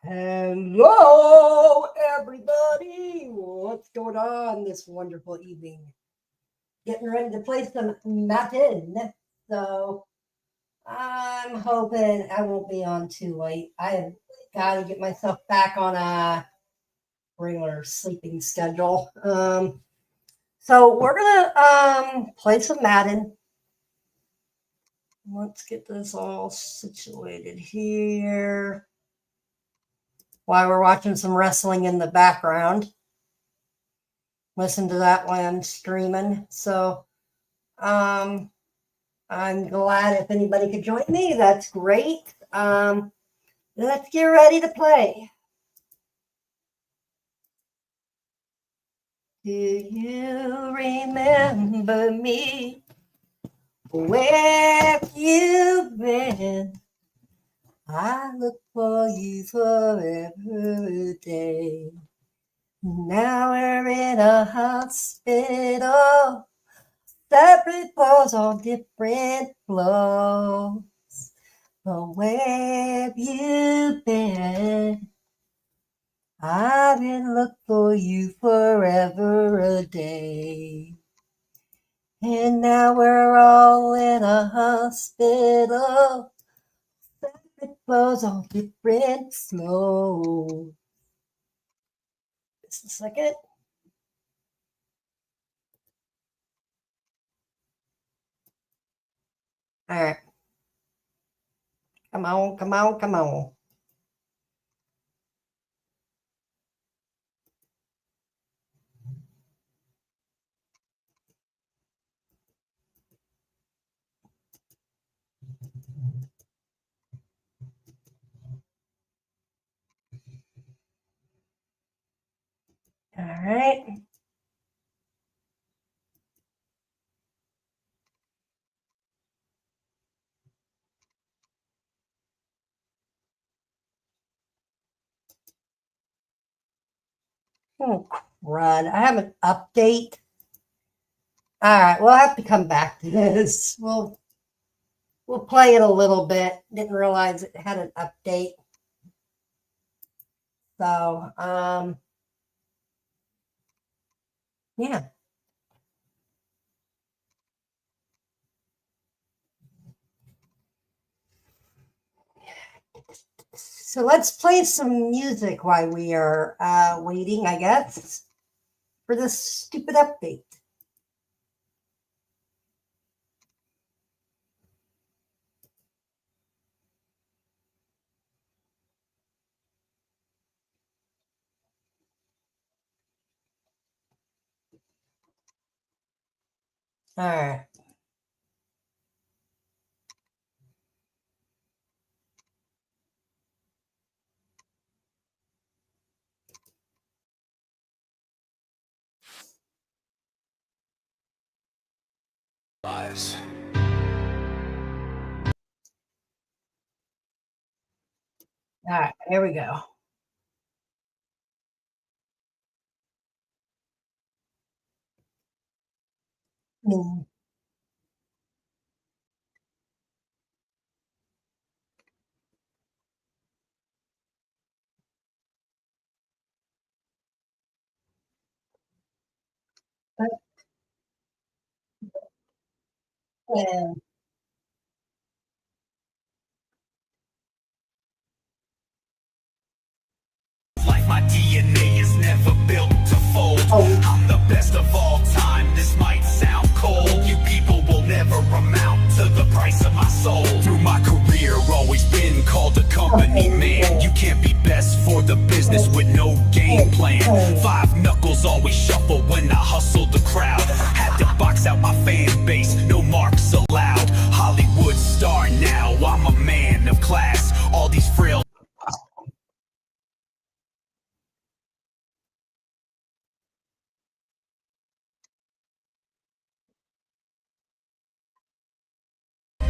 Hello, everybody. What's going on this wonderful evening? Getting ready to play some Madden. So I'm hoping I won't be on too late. I have got to get myself back on a regular sleeping schedule. So we're gonna play some Madden. Let's get this all situated here while we're watching some wrestling in the background. Listen to that while I'm streaming. So I'm glad if anybody could join me. That's great. Let's get ready to play. Do you remember me? Where have you been? I look for you forever day. Now we're in a hospital, separate floors on different floors. But where have you been? I've been looking for you forever a day. And now we're all in a hospital, separate floors on different floors. Just a second. All right. Come on, come on, come on. All right. Oh, crud. I have an update. All right. We'll have to come back to this. We'll play it a little bit. Didn't realize it had an update. So, yeah. So let's play some music while we are waiting, I guess, for this stupid update. All right. Lives. All right, here we go. Mm. Yeah. Like my DNA is never built to fold. Oh. I'm the best of all time. This might sound cold. You people will never amount to the price of my soul. Through my career, always been called a company man. You can't be best for the business with no game plan. Five knuckles always shuffle when I hustle the crowd. Had to box out my fan base, no marks allowed. Hollywood star now, I'm a man of class. All these frail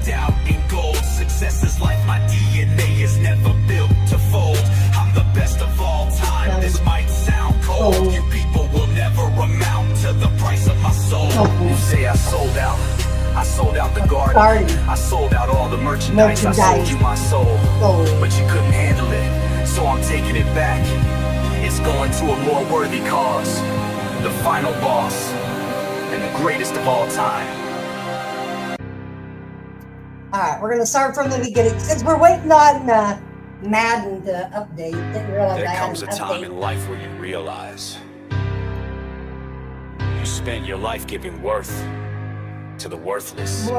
doubt in gold. Success is like my DNA is never built to fold. I'm the best of all time. This might sound cold. You people will never amount to the price of my soul. You say I sold out. I sold out the garden. I sold out all the merchandise. I sold you my soul, but you couldn't handle it. So so I'm taking it back. It's going to a more worthy cause. The final boss, and the greatest of all time. Alright, we're going to start from the beginning because we're waiting on Madden to update. Didn't realize There I had comes an a time update. in life where you realize you spent your life giving worth to the worthless.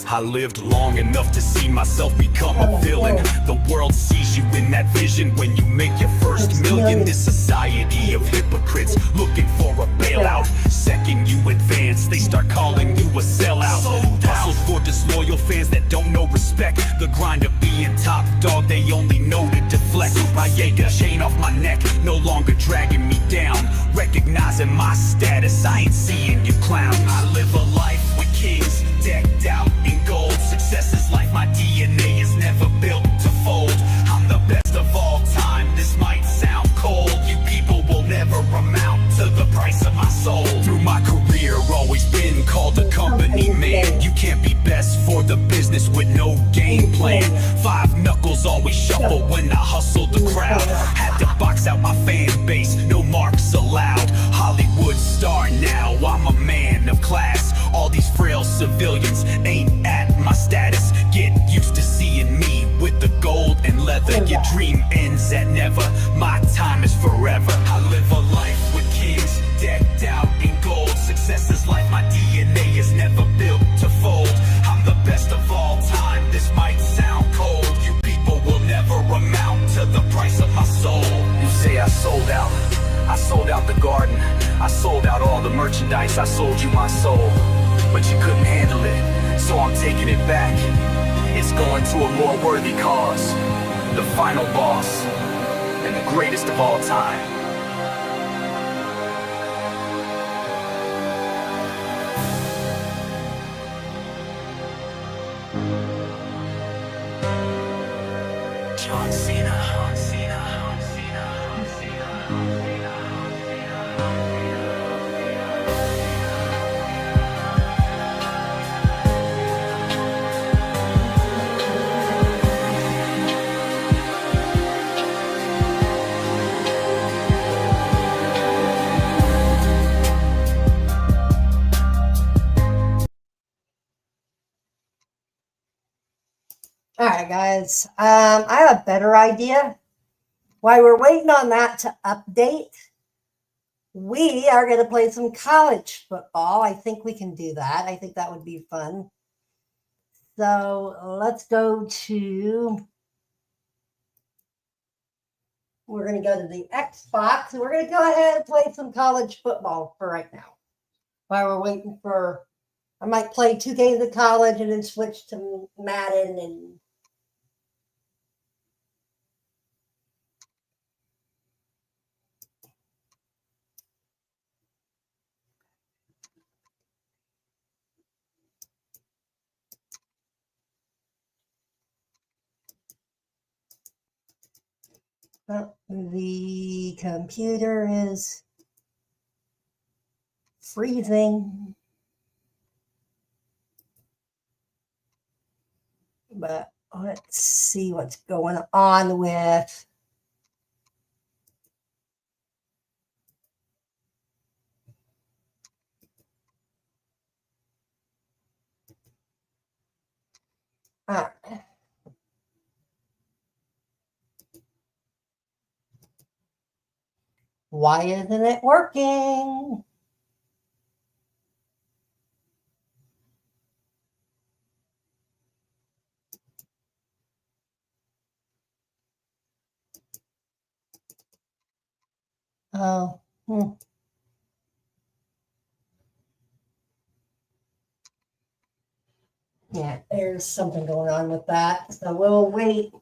I lived long enough to see myself become a villain. The world sees you in that vision when you make your first million. This society of hypocrites looking for a bailout. Second you advance, they start calling you a sellout. Hustle for disloyal fans that don't know respect. The grind of being top dog, they only know to deflect. I yank a chain off my neck, no longer dragging me down. Recognizing my status, I ain't seeing you clowns. I live a life with kings, decked out in gold. Success is like my DNA is never built to fold. I'm the best of all time, this might sound cold. You people will never amount to the price of my soul. Through my career, always been called a company man. You can't be best for the business with no game plan. Five knuckles always shuffle when I hustle the crowd. Had to box out my fan base, no marks allowed. Hollywood star now, I'm a man of class. All these frail civilians ain't at my status. Get used to seeing me with the gold and leather. Your dream ends at never, my time is forever. I live a life with kings, decked out in gold. Success is like my DNA is never built to fold. I'm the best of all time, this might sound cold. You people will never amount to the price of my soul. You say I sold out, I sold out the garden, I sold out all the merchandise, I sold you my soul. But you couldn't handle it, so I'm taking it back. It's going to a more worthy cause. The final boss, and the greatest of all time. John Cena. John Cena. John Cena. John Cena. John Cena. Alright, guys. I have a better idea. While we're waiting on that to update, we are going to play some college football. I think we can do that. I think that would be fun. So let's go to, we're going to go to the Xbox, and we're going to go ahead and play some college football for right now. While we're waiting for, I might play 2 games of college and then switch to Madden and the computer is freezing. But let's see what's going on with why isn't it working? Oh, yeah, there's something going on with that. So we'll wait.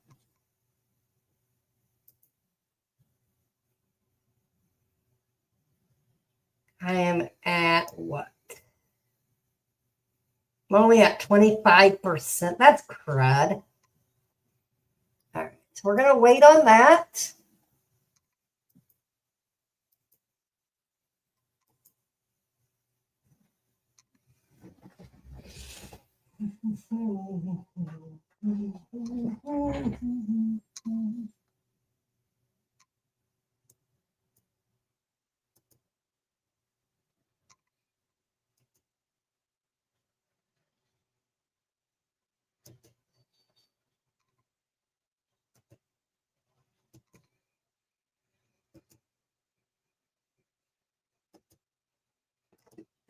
I am at what? I'm only at 25%. That's crud. All right, so we're going to wait on that.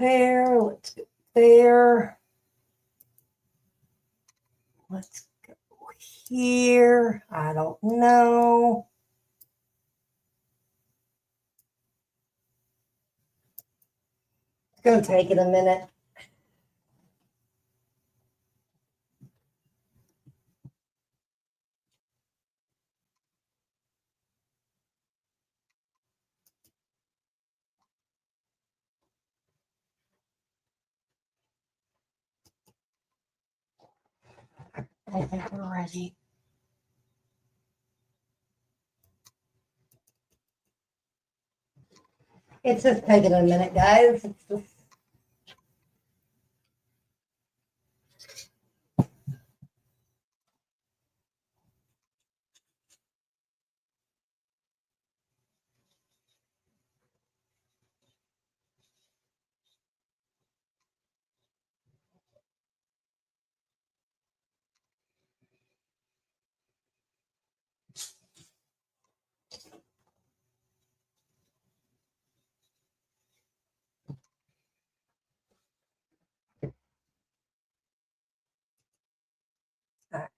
there. Let's go there. Let's go here. I don't know. It's going to take it a minute. I think we're ready. It's just taking a minute, guys. It's just...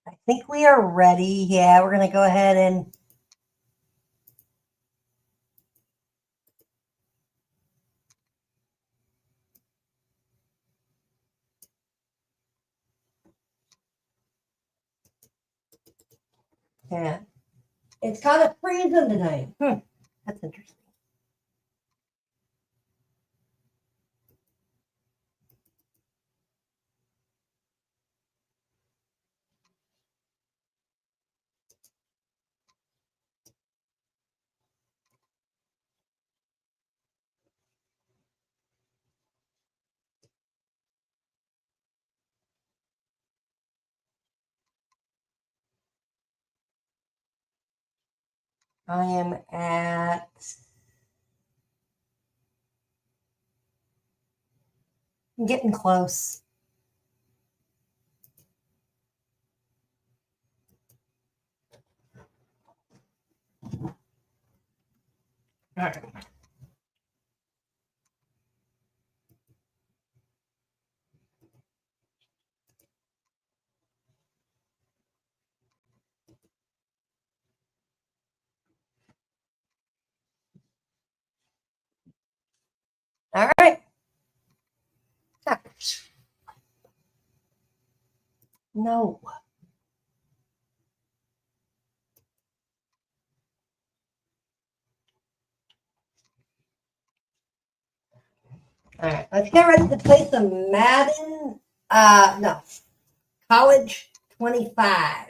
I think we are ready. Yeah, we're going to go ahead and yeah. It's kind of freezing tonight. That's interesting. I am at I'm getting close. All right. All right. No. All right. Let's get ready to play some Madden. No. College 25.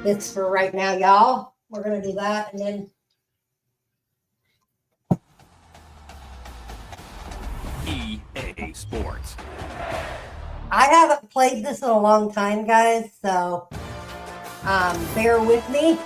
It's for right now, y'all. We're going to do that and then EA Sports. I haven't played this in a long time, guys, so bear with me.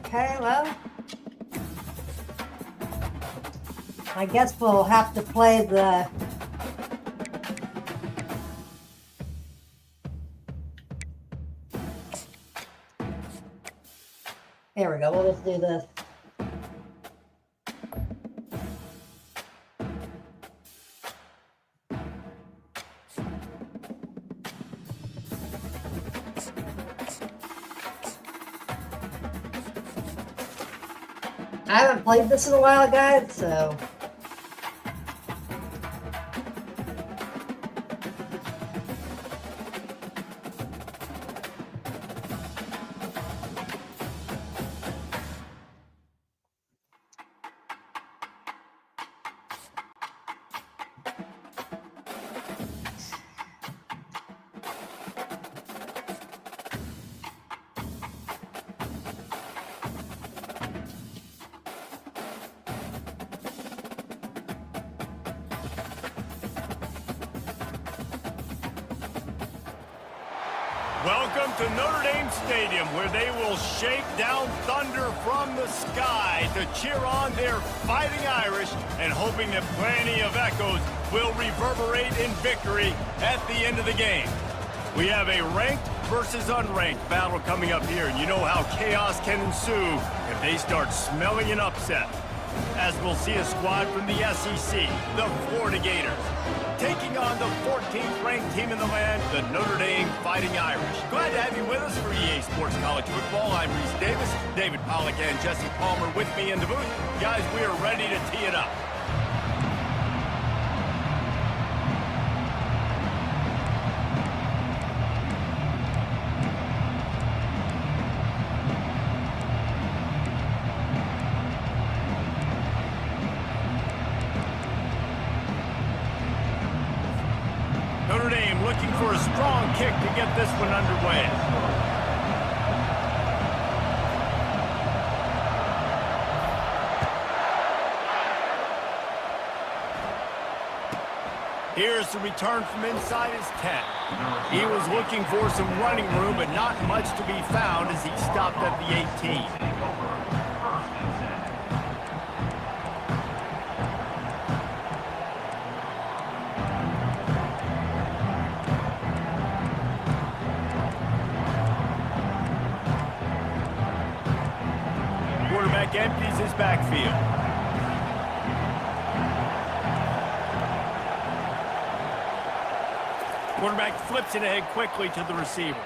Okay, well, I guess we'll have to play the There we go. We'll just do this. I haven't played this in a while, guys, so Welcome to Notre Dame Stadium, where they will shake down thunder from the sky to cheer on their Fighting Irish and hoping that plenty of echoes will reverberate in victory at the end of the game. We have a ranked versus unranked battle coming up here, and you know how chaos can ensue if they start smelling an upset. As we'll see a squad from the SEC, the Florida Gators, taking on the 14th ranked team in the land, the Notre Dame Fighting Irish. Glad to have you with us for EA Sports College Football. I'm Reese Davis, David Pollack and Jesse Palmer with me in the booth. Guys, we are ready to tee it up. Notre Dame looking for a strong kick to get this one underway. Here's the return from inside his 10. He was looking for some running room, but not much to be found as he stopped at the 18. Quarterback empties his backfield. Quarterback flips it ahead quickly to the receiver.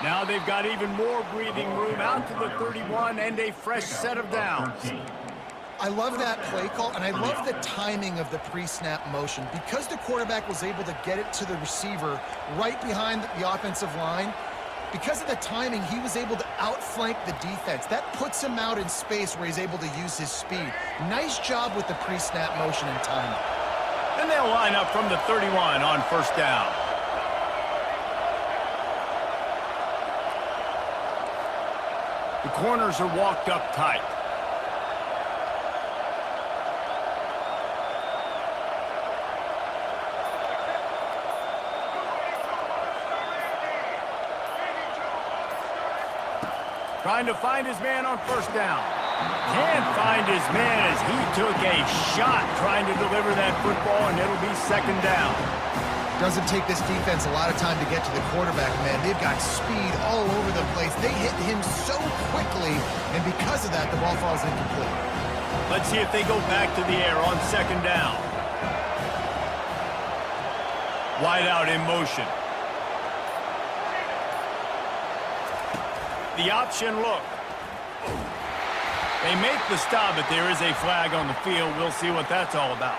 Now they've got even more breathing room out to the 31 and a fresh set of downs. I love that play call, and I love the timing of the pre-snap motion. Because the quarterback was able to get it to the receiver right behind the offensive line, because of the timing, he was able to outflank the defense. That puts him out in space where he's able to use his speed. Nice job with the pre-snap motion and timing. And they'll line up from the 31 on first down. The corners are walked up tight. Trying to find his man on first down. Can't find his man as he took a shot trying to deliver that football, and it'll be second down. Doesn't take this defense a lot of time to get to the quarterback, man. They've got speed all over the place. They hit him so quickly, and because of that, the ball falls incomplete. Let's see if they go back to the air on second down. Wide out in motion. The option look. They make the stop, but there is a flag on the field. We'll see what that's all about.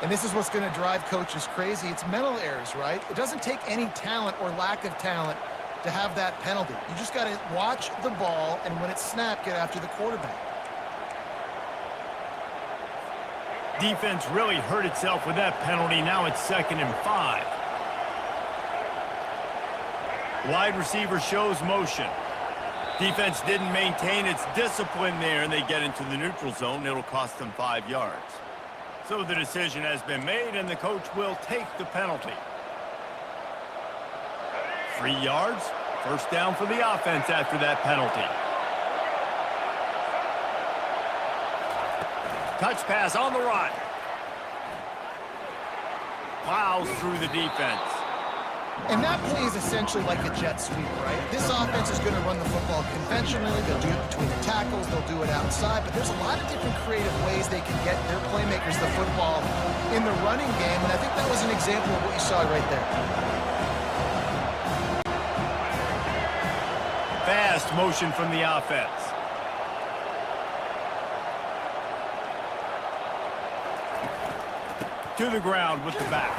And this is what's going to drive coaches crazy. It's mental errors, right? It doesn't take any talent or lack of talent to have that penalty. You just got to watch the ball, and when it's snapped, get after the quarterback. Defense really hurt itself with that penalty. Now it's 2nd and 5. Wide receiver shows motion. Defense didn't maintain its discipline there, and they get into the neutral zone. It'll cost them 5 yards. So the decision has been made, and the coach will take the penalty. 3 yards, First down for the offense after that penalty. Touch pass on the run. Plows through the defense. And that play is essentially like a jet sweep, right? This offense is going to run the football conventionally. They'll do it between the tackles. They'll do it outside. But there's a lot of different creative ways they can get their playmakers the football in the running game. And I think that was an example of what you saw right there. Fast motion from the offense. To the ground with the back.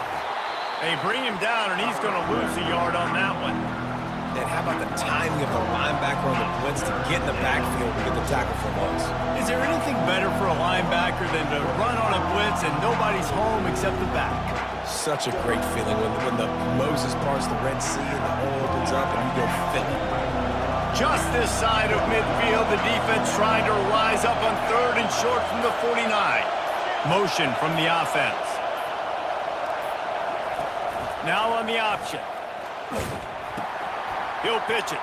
They bring him down, and he's going to lose a yard on that one. And how about the timing of the linebacker on the blitz to get in the backfield and get the tackle for loss? Is there anything better for a linebacker than to run on a blitz and nobody's home except the back? Such a great feeling when the Moses parts the Red Sea and the hole opens up and you go fill it. Just this side of midfield, the defense trying to rise up on 3rd and short from the 49. Motion from the offense. Now on the option. He'll pitch it.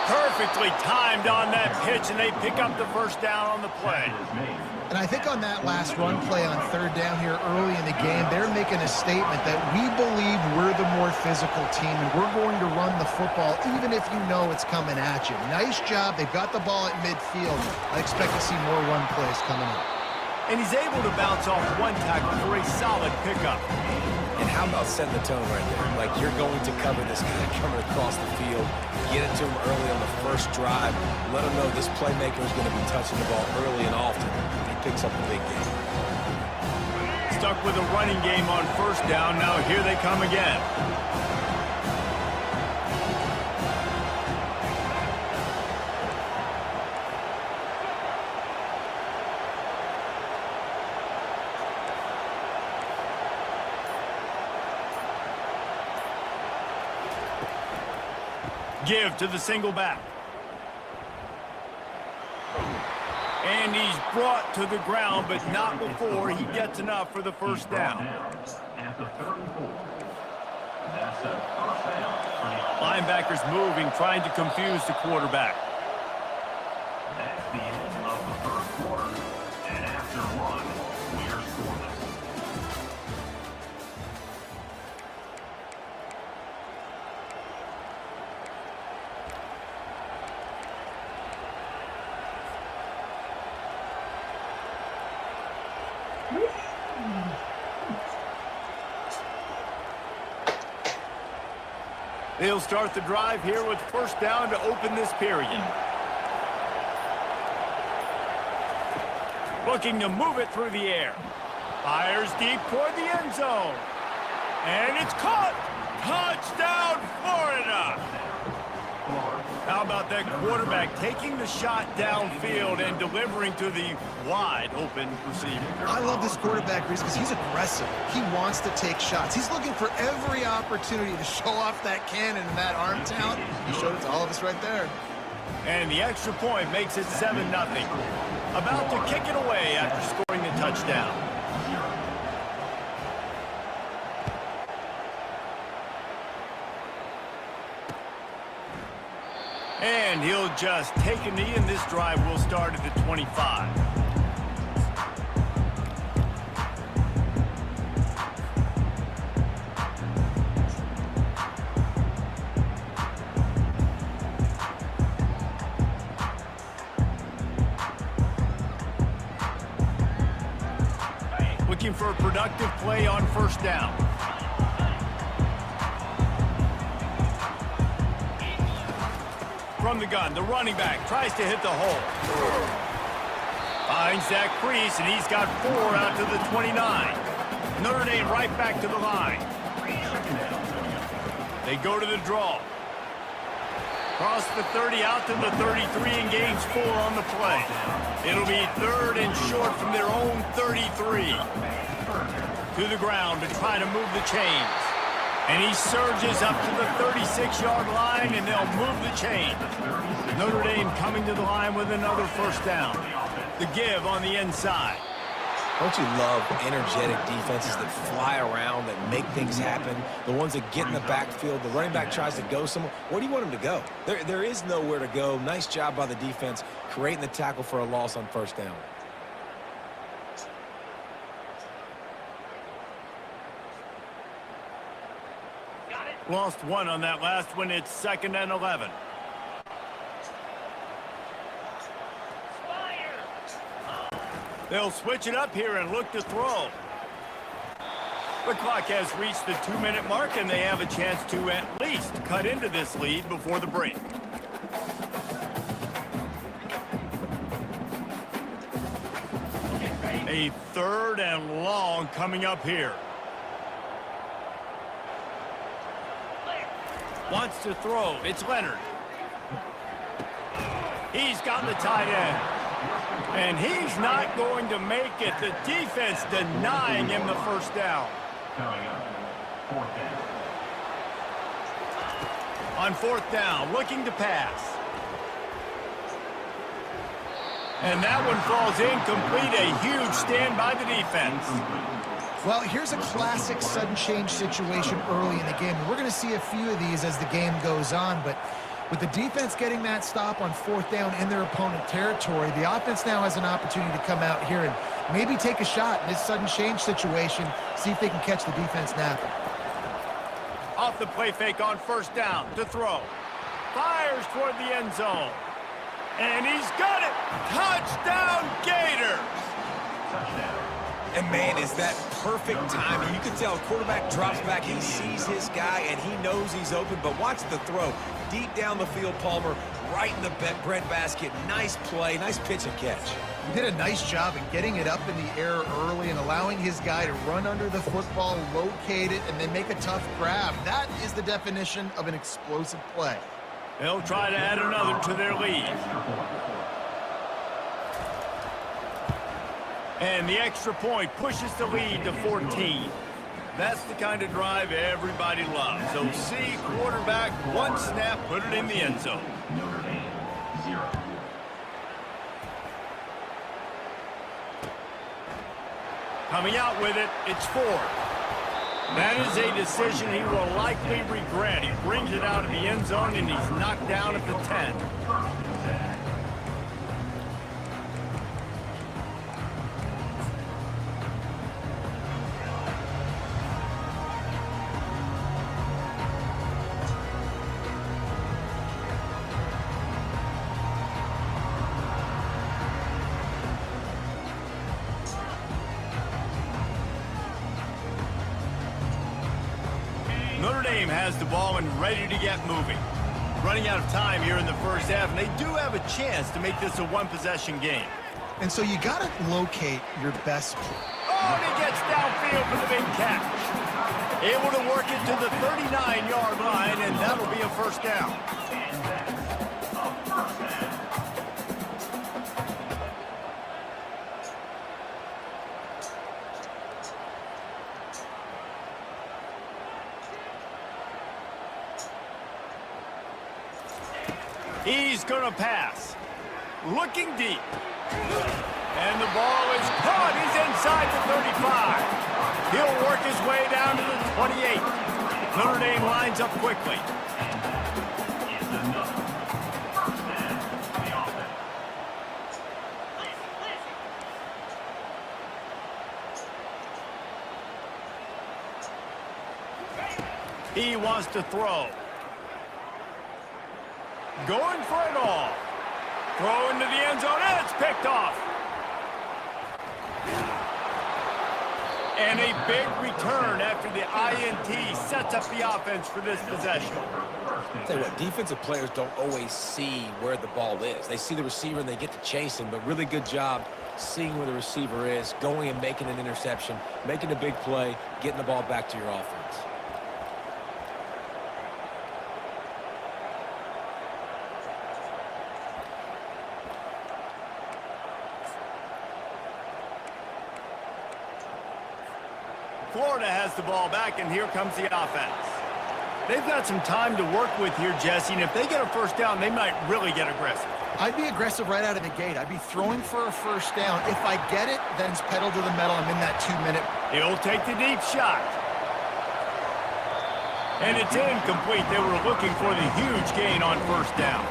Perfectly timed on that pitch, and they pick up the first down on the play. And I think on that last run play on 3rd down here early in the game, they're making a statement that we believe we're the more physical team, and we're going to run the football even if you know it's coming at you. Nice job. They've got the ball at midfield. I expect to see more run plays coming up. And he's able to bounce off one tackle for a solid pickup. And how about setting the tone right there? Like, you're going to cover this guy coming across the field. Get it to him early on the first drive. Let him know this playmaker is going to be touching the ball early and often. He picks up a big game. Stuck with a running game on 1st down. Now here they come again. Give to the single back. And he's brought to the ground, but not before he gets enough for the first down. Linebackers moving, trying to confuse the quarterback. That's the end of the 1st quarter. And after 1, we are scoreless. They'll start the drive here with 1st down to open this period. Looking to move it through the air. Fires deep toward the end zone. And it's caught. Touchdown, Florida. How about that quarterback taking the shot downfield and delivering to the wide open receiver? I love this quarterback, Reese, because he's aggressive. He wants to take shots. He's looking for every opportunity to show off that cannon and that arm talent. He showed it to all of us right there. And the extra point makes it 7-0. About to kick it away after scoring the touchdown. And he'll just take a knee, and this drive will start at the 25. Looking for a productive play on 1st down. From the gun, the running back tries to hit the hole. Finds that crease, and he's got 4 out to the 29. Notre Dame right back to the line. They go to the draw. Cross the 30 out to the 33 and gains 4 on the play. It'll be 3rd and short from their own 33. To the ground to try to move the chains. And he surges up to the 36-yard line, and they'll move the chain. Notre Dame coming to the line with another 1st down. The give on the inside. Don't you love energetic defenses that fly around, that make things happen? The ones that get in the backfield, the running back tries to go somewhere. Where do you want him to go? There is nowhere to go. Nice job by the defense creating the tackle for a loss on first down. Lost one on that last one. It's 2nd and 11. They'll switch it up here and look to throw. The clock has reached the 2-minute mark, and they have a chance to at least cut into this lead before the break. A 3rd and long coming up here. Wants to throw. It's Leonard. He's got the tight end. And he's not going to make it. The defense denying him the first down. Coming up, 4th down. On 4th down, looking to pass. And that one falls incomplete. A huge stand by the defense. Well, here's a classic sudden change situation early in the game. We're going to see a few of these as the game goes on, but with the defense getting that stop on 4th down in their opponent territory, the offense now has an opportunity to come out here and maybe take a shot in this sudden change situation, see if they can catch the defense napping. Off the play fake on 1st down to throw. Fires toward the end zone. And he's got it. Touchdown, Gators. Touchdown. And, man, is that perfect timing. You can tell a quarterback drops back. He sees his guy, and he knows he's open. But watch the throw. Deep down the field, Palmer, right in the breadbasket. Nice play, nice pitch and catch. He did a nice job in getting it up in the air early and allowing his guy to run under the football, locate it, and then make a tough grab. That is the definition of an explosive play. They'll try to add another to their lead. And the extra point pushes the lead to 14. That's the kind of drive everybody loves. OC quarterback, one snap, put it in the end zone. Notre Dame, 0. Coming out with it, it's 4. That is a decision he will likely regret. He brings it out of the end zone, and he's knocked down at the 10. Notre Dame has the ball and ready to get moving. Running out of time here in the first half, and they do have a chance to make this a one-possession game. And so you got to locate your best. Oh, and he gets downfield for the big catch. Able to work it to the 39-yard line, and that'll be a first down. He's going to pass. Looking deep. And the ball is caught. He's inside the 35. He'll work his way down to the 28. Notre Dame lines up quickly. He wants to throw. Going for it all. Throw into the end zone, and it's picked off. And a big return after the INT sets up the offense for this possession. Tell you what, defensive players don't always see where the ball is. They see the receiver and they get to chase him, but really good job seeing where the receiver is, going and making an interception, making a big play, getting the ball back to your offense. Florida has the ball back, and here comes the offense. They've got some time to work with here, Jesse, and if they get a first down, they might really get aggressive. I'd be aggressive right out of the gate. I'd be throwing for a first down. If I get it, then it's pedal to the metal. I'm in that 2-minute. He'll take the deep shot. And it's incomplete. They were looking for the huge gain on first down.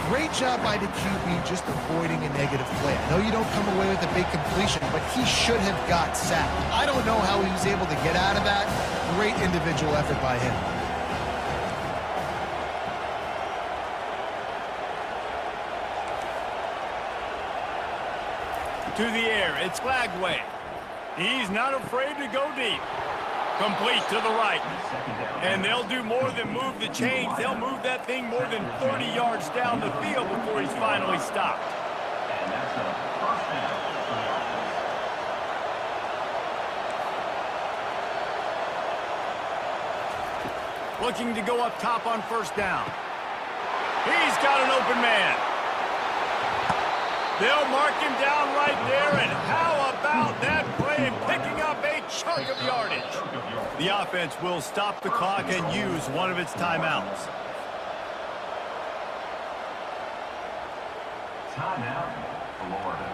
Great job by the QB just avoiding a negative play. I know you don't come away with a big completion, but he should have got sacked. I don't know how he was able to get out of that. Great individual effort by him. To the air, it's Flagway. He's not afraid to go deep. Complete to the right. And they'll do more than move the chains. They'll move that thing more than 30 yards down the field before he's finally stopped. And that's a first down for the offense. Looking to go up top on first down. He's got an open man. They'll mark him down right there, and how about that play picking up a chunk of yardage? The offense will stop the clock and use one of its timeouts. Timeout, Florida.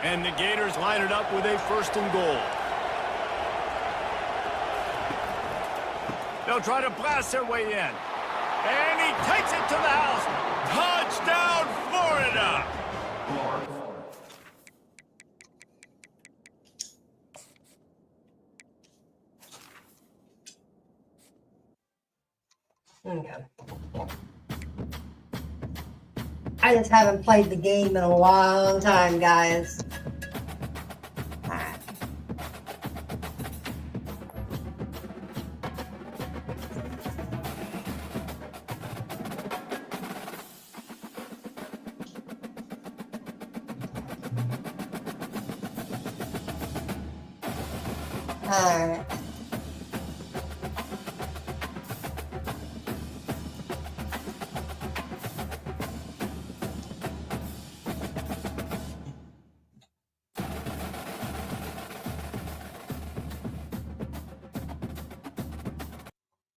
And the Gators line it up with a 1st and goal. They'll try to blast their way in. And he takes it to the house. Touchdown, Florida! Florida. Okay. I just haven't played the game in a long time, guys. Alright. Alright.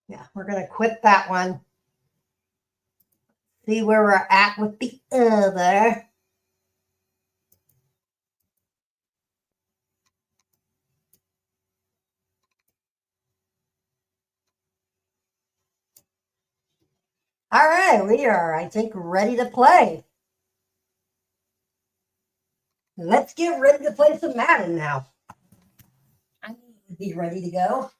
Yeah, we're going to quit that one. See where we're at with the other. All right, we are, I think, ready to play. Let's get ready to play some Madden now. I need to be ready to go.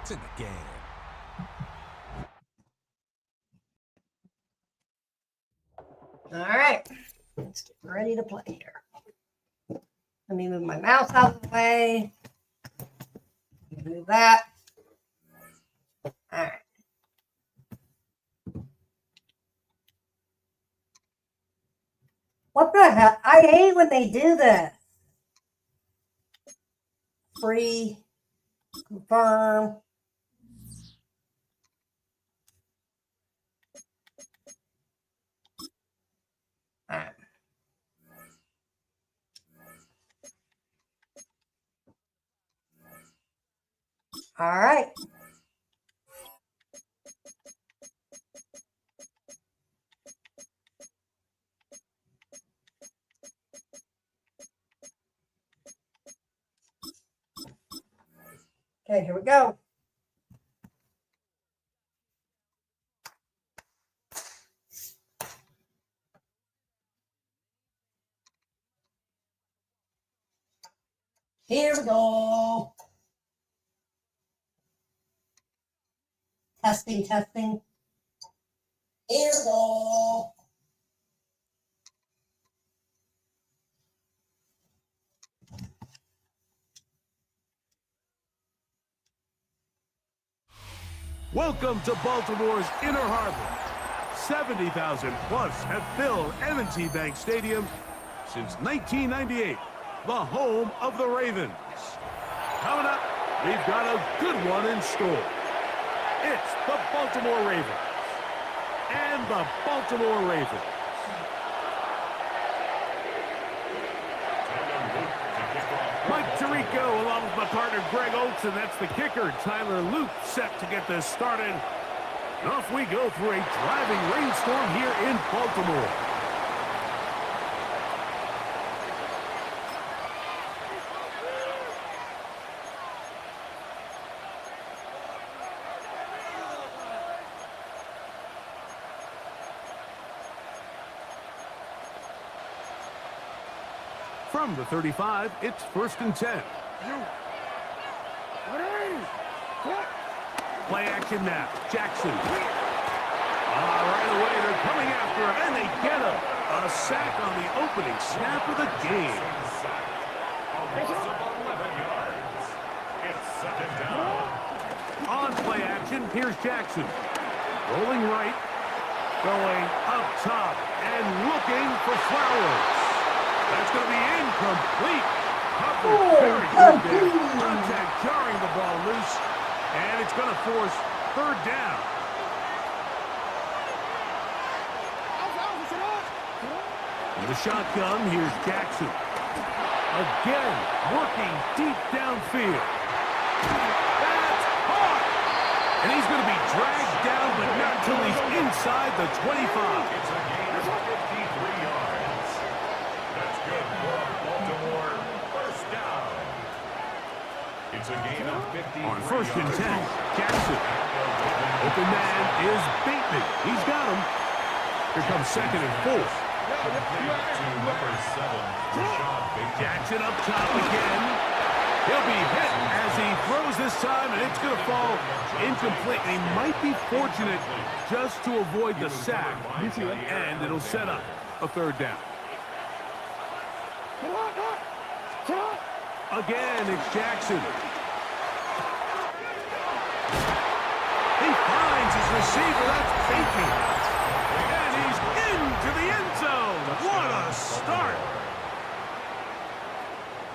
It's in the game. All right, let's get ready to play here. Let me move my mouse out of the way. Move that. All right. What the hell? I hate when they do this. Free. Confirm. All right. All right. Okay, here we go. Here we go. Testing, testing. Airball. Welcome to Baltimore's Inner Harbor. 70,000 plus have filled M&T Bank Stadium since 1998, the home of the Ravens. Coming up, we've got a good one in store. It's the Baltimore Ravens and the Baltimore Ravens. Mike Tirico along with my partner Greg Olson. That's the kicker. Tyler Luke set to get this started. And off we go through a driving rainstorm here in Baltimore. From the 35, it's 1st and 10. Play action now. Jackson. Right away, they're coming after him, and they get him. A sack on the opening snap of the game. On play action, here's Jackson. Rolling right. Going up top and looking for Flowers. That's going to be incomplete. Covered very good there. Contact jarring the ball loose. And it's going to force 3rd down. With a shotgun, here's Jackson. Again, working deep downfield. That's hard. And he's going to be dragged down, but not until he's inside the 25. It's a gain of 53 yards. That's good for Baltimore. 1st down. It's a gain of 53 On 1st and 10, Jackson. Open man is Bateman. He's got him. Here comes 2nd and 4. Jackson up top again. He'll be hit as he throws this time, and it's going to fall incomplete. He might be fortunate just to avoid the sack, and it'll set up a 3rd down. Again, it's Jackson. He finds his receiver. That's Bateman. And he's into the end zone. What a start.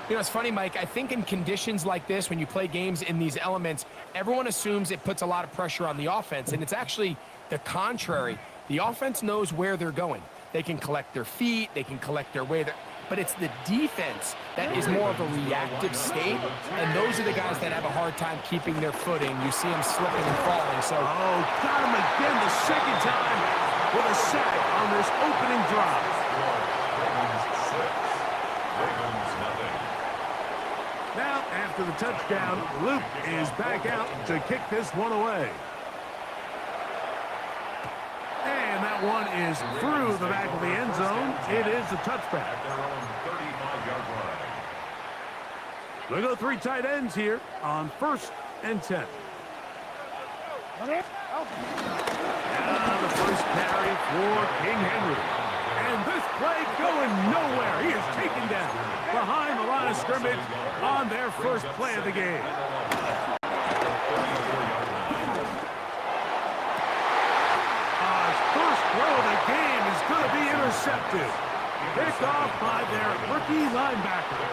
You know, it's funny, Mike. I think in conditions like this, when you play games in these elements, everyone assumes it puts a lot of pressure on the offense, and it's actually the contrary. The offense knows where they're going. They can collect their feet. They can collect their way. But it's the defense that is more of a reactive state, and those are the guys that have a hard time keeping their footing. You see them slipping and falling. So, got him again the 2nd time with a sack on this opening drive. Now, after the touchdown, Luke is back out to kick this one away. And that one is through the back of the end zone. It is a touchback. We go 3 tight ends here on 1st and 10. Now the first carry for King Henry. And this play going nowhere. He is taken down behind the line of scrimmage on their first play of the game. First throw of the game is going to be intercepted. Picked off by their rookie linebacker.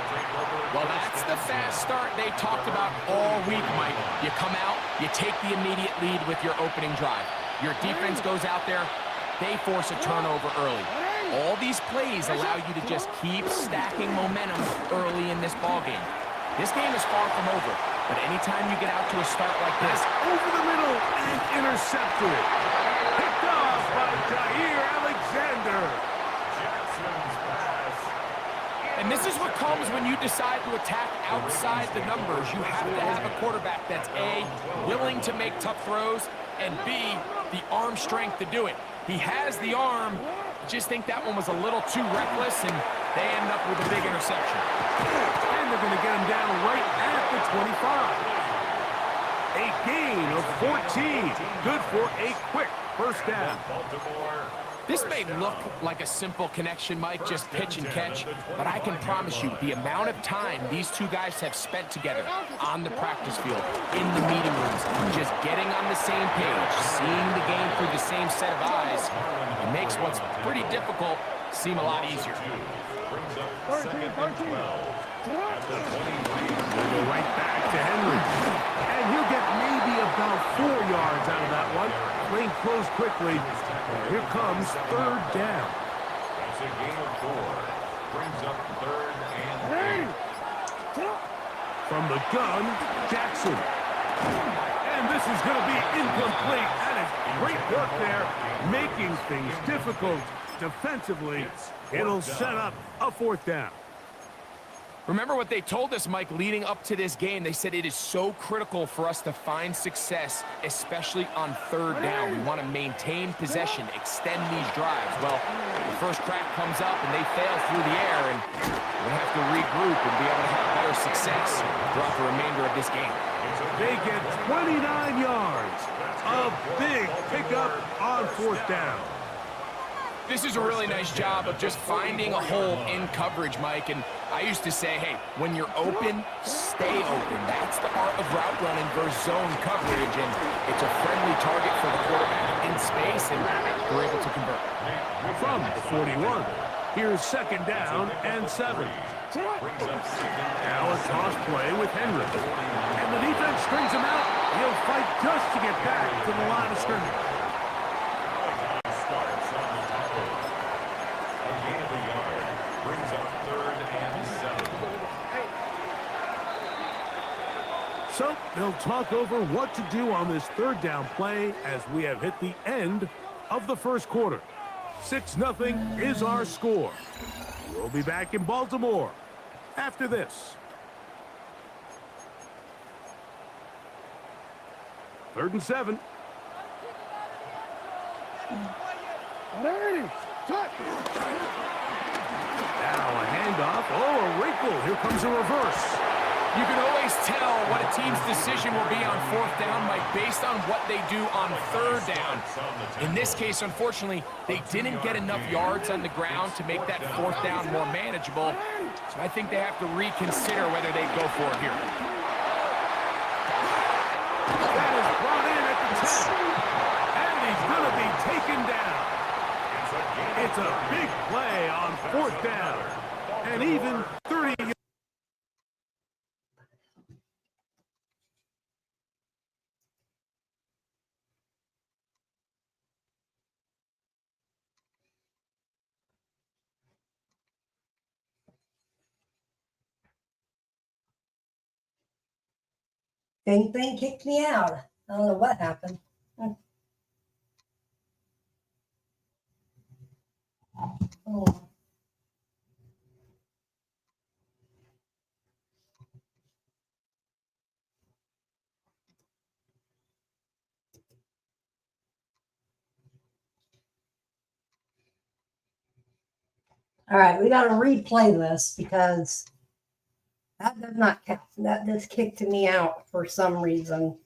well, that's the fast start they talked about all week, Mike. You come out, you take the immediate lead with your opening drive. Your defense goes out there, they force a turnover early. All these plays allow you to just keep stacking momentum early in this ballgame. This game is far from over, but anytime you get out to a start like this, Over the middle and intercepted. Picked off by Jair Alexander. and this is what comes when you decide to attack outside the numbers. You have to have a quarterback that's A, willing to make tough throws, and B, the arm strength to do it. He has the arm. Just think that one was a little too reckless, and they end up with a big interception. And they're going to get him down right at the 25. A gain of 14. Good for a quick first down. This may look like a simple connection, Mike, just pitch and catch, but I can promise you the amount of time these two guys have spent together on the practice field, in the meeting rooms, just getting on the same page, seeing the game through the same set of eyes, it makes what's pretty difficult seem a lot easier. We'll go right back to Henry. And he'll get maybe about 4 yards out of that one. Lane closed quickly. Here comes third down. That's a gain of 4. Brings up 3rd and 8. From the gun, Jackson. And this is going to be incomplete. That is great work there, making things difficult defensively. It'll set up a 4th down. Remember what they told us, Mike, leading up to this game. They said it is so critical for us to find success, especially on 3rd down. We want to maintain possession, extend these drives. Well, the first crack comes up and they fail through the air, and we have to regroup and be able to have better success throughout the remainder of this game. They get 29 yards. A big pickup on 4th down. This is a really nice job of just finding a hole in coverage, Mike. And I used to say, hey, when you're open, stay open. That's the art of route running versus zone coverage. And it's a friendly target for the quarterback in space, and we're able to convert. From the 41, here's 2nd down and 7. Now a toss play with Henry. And the defense strings him out. He'll fight just to get back to the line of scrimmage. So they'll talk over what to do on this 3rd down play as we have hit the end of the first quarter. 6-0 is our score. We'll be back in Baltimore after this. 3rd and 7. Now a handoff. Oh, a wrinkle. Here comes a reverse. You can always tell what a team's decision will be on 4th down, Mike, based on what they do on 3rd down. In this case, unfortunately, they didn't get enough yards on the ground to make that 4th down more manageable. So I think they have to reconsider whether they go for it here. That is brought in at the 10. And he's going to be taken down. It's a big play on 4th down. And even 30 yards. Dang thing kicked me out. I don't know what happened. Oh. All right, we got to replay this because that does not count. That just kicked me out for some reason.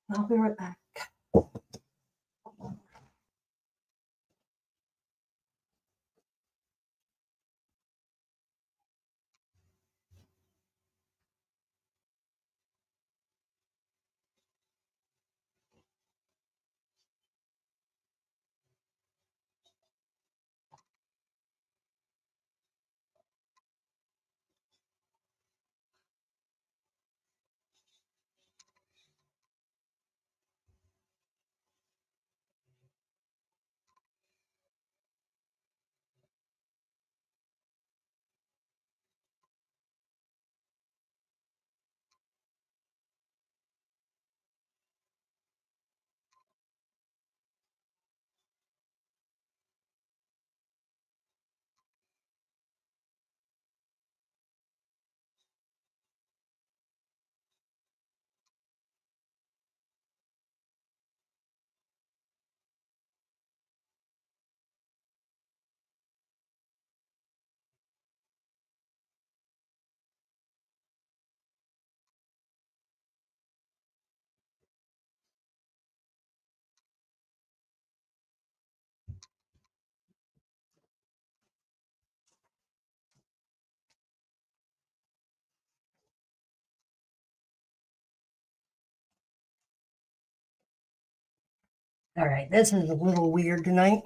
I'll be right back. All right, this is a little weird tonight.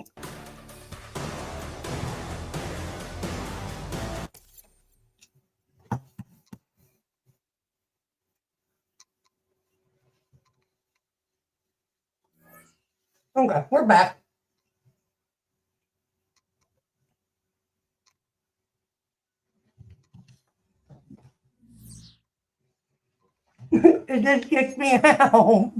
Okay, we're back. It just kicked me out.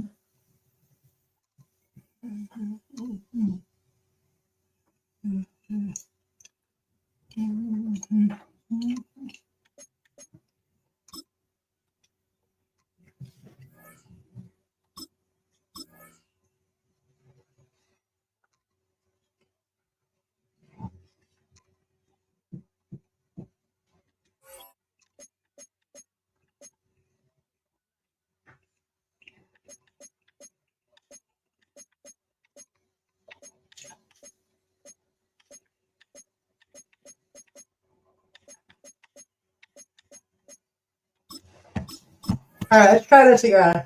All right, let's try this again.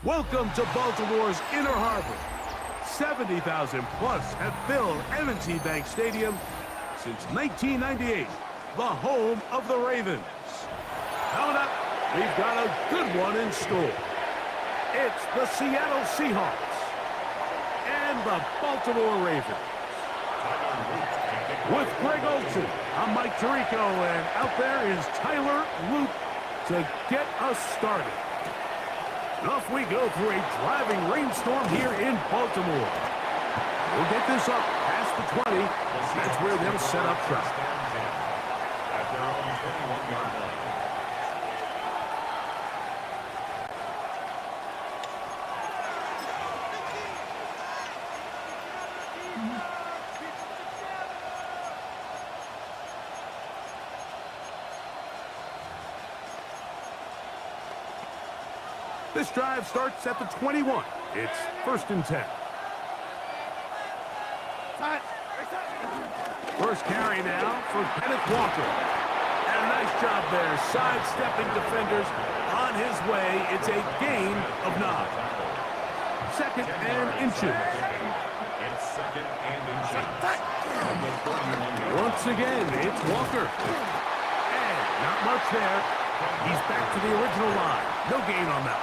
Welcome to Baltimore's Inner Harbor. 70,000 plus have filled M&T Bank Stadium since 1998, the home of the Ravens. Coming up, we've got a good one in store. It's the Seattle Seahawks and the Baltimore Ravens. With Greg Olsen, I'm Mike Tirico, and out there is Tyler Luke to get us started. Off we go through a driving rainstorm here in Baltimore. We'll get this up past the 20. That's where they'll set up shop. At their own 21-yard line. This drive starts at the 21. It's 1st and 10. First carry now for Kenneth Walker. And a nice job there, sidestepping defenders on his way. It's a gain of 9. 2nd and inches. It's 2nd and inches. Once again, it's Walker. And not much there. He's back to the original line. No gain on that.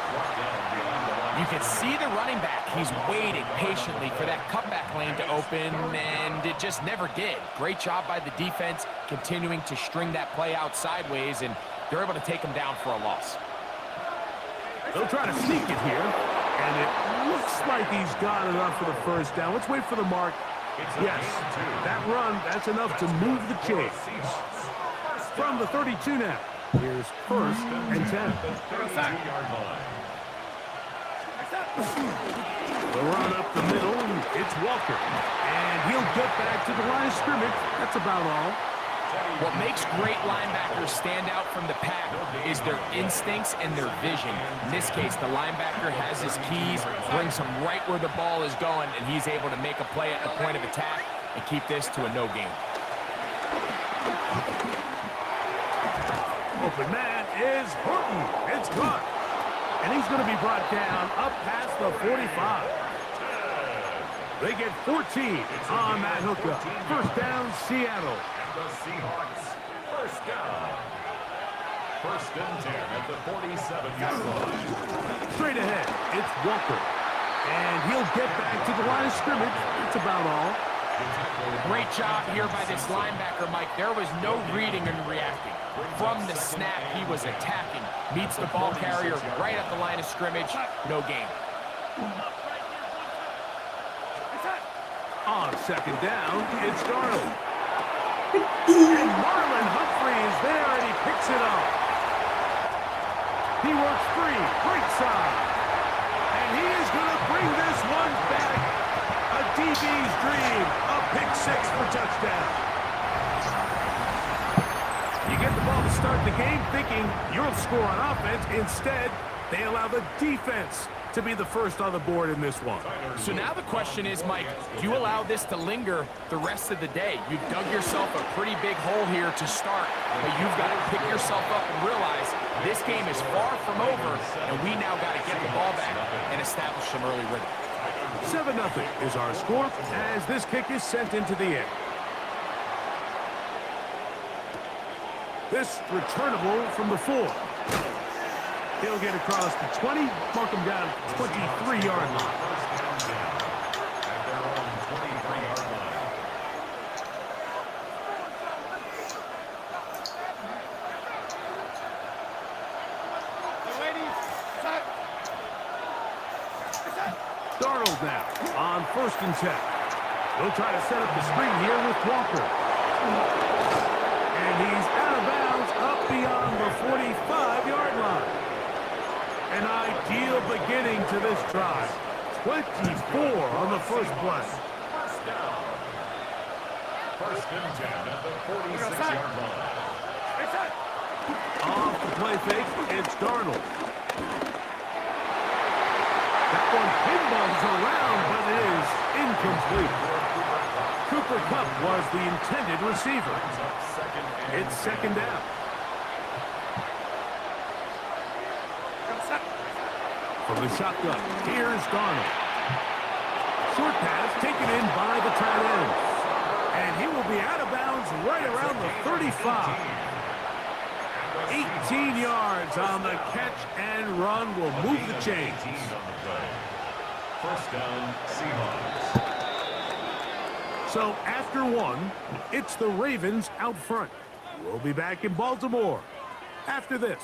You can see the running back. He's waiting patiently for that cutback lane to open, and it just never did. Great job by the defense continuing to string that play out sideways, and they're able to take him down for a loss. They'll try to sneak it here, and it looks like he's got enough for the first down. Let's wait for the mark. Yes, that run, that's enough to move the chains. From the 32 now. Here's 1st and 10. The run up the middle, it's Walker. And he'll get back to the line of scrimmage. That's about all. What makes great linebackers stand out from the pack is their instincts and their vision. In this case, the linebacker has his keys, brings him right where the ball is going, and he's able to make a play at the point of attack and keep this to a no gain. Open man is Horton. It's caught. And he's going to be brought down up past the 45. They get 14 on that hookup. First down, Seattle. The Seahawks, first down. 1st and 10 at the 47-yard line. Straight ahead, it's Walker. And he'll get back to the line of scrimmage. That's about all. Great job here by this linebacker, Mike. There was no reading and reacting. From the snap, he was attacking. Meets the ball carrier right at the line of scrimmage. No gain. On 2nd down, it's Darnold. And Marlon Humphrey is there, and he picks it up. He works free, right side. And he is going to bring this one back DB's dream. A pick six for touchdown. You get the ball to start the game thinking you'll score on offense. Instead, they allow the defense to be the first on the board in this one. So now the question is, Mike, do you allow this to linger the rest of the day? You've dug yourself a pretty big hole here to start, but you've got to pick yourself up and realize this game is far from over, and we now got to get the ball back and establish some early rhythm. 7-0 is our score as this kick is sent into the air. This returnable from the 4. He'll get across the 20, mark him down 23-yard line. Darnold now on 1st and 10. He'll try to set up the screen here with Walker. And he's out of bounds up beyond the 45-yard line. An ideal beginning to this drive. 24 on the first play. First down. 1st and 10 at the 46-yard line. Off the play fake, it's Darnold. That one pinballs around, but it is incomplete. Cooper Kupp was the intended receiver. It's 2nd down. From the shotgun, here's Darnold. Short pass taken in by the tight end. And he will be out of bounds right around the 35. 18 yards on the catch and run will move the chains. First down, Seahawks. So after 1, it's the Ravens out front. We'll be back in Baltimore after this.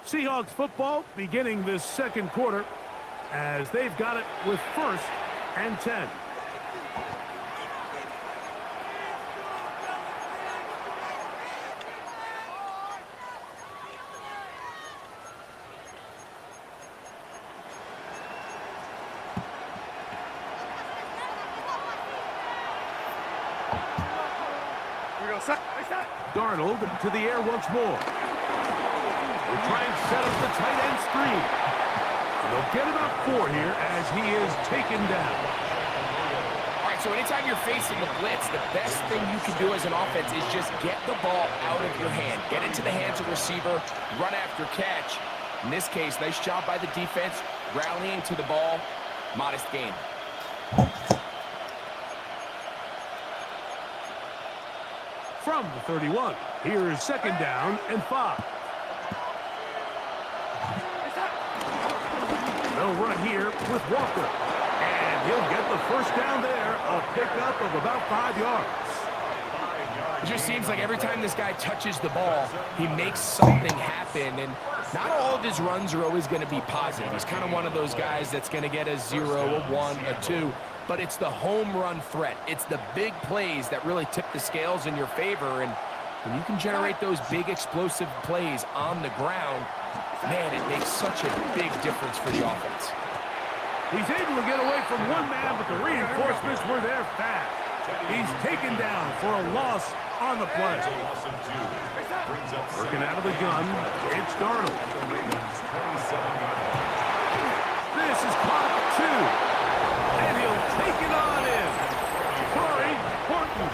Seahawks football beginning this 2nd quarter as they've got it with 1st and 10. Darnold to the air once more. We'll try and set up the tight end screen. They'll get about 4 here as he is taken down. All right, so anytime you're facing the blitz, the best thing you can do as an offense is just get the ball out of your hand. Get into the hands of the receiver, run after catch. In this case, nice job by the defense, rallying to the ball. Modest gain. From the 31, here is 2nd down and 5. They'll run here with Walker. And he'll get the 1st down there, a pickup of about 5 yards. It just seems like every time this guy touches the ball, he makes something happen. And not all of his runs are always going to be positive. He's kind of one of those guys that's going to get a 0, a 1, a 2. But it's the home run threat. It's the big plays that really tip the scales in your favor. And when you can generate those big explosive plays on the ground, man, it makes such a big difference for the offense. He's able to get away from one man, but the reinforcements were there fast. He's taken down for a loss on the play. Working out of the gun, it's Darnold. This is caught 2. And he'll take it on in. Corey Horton,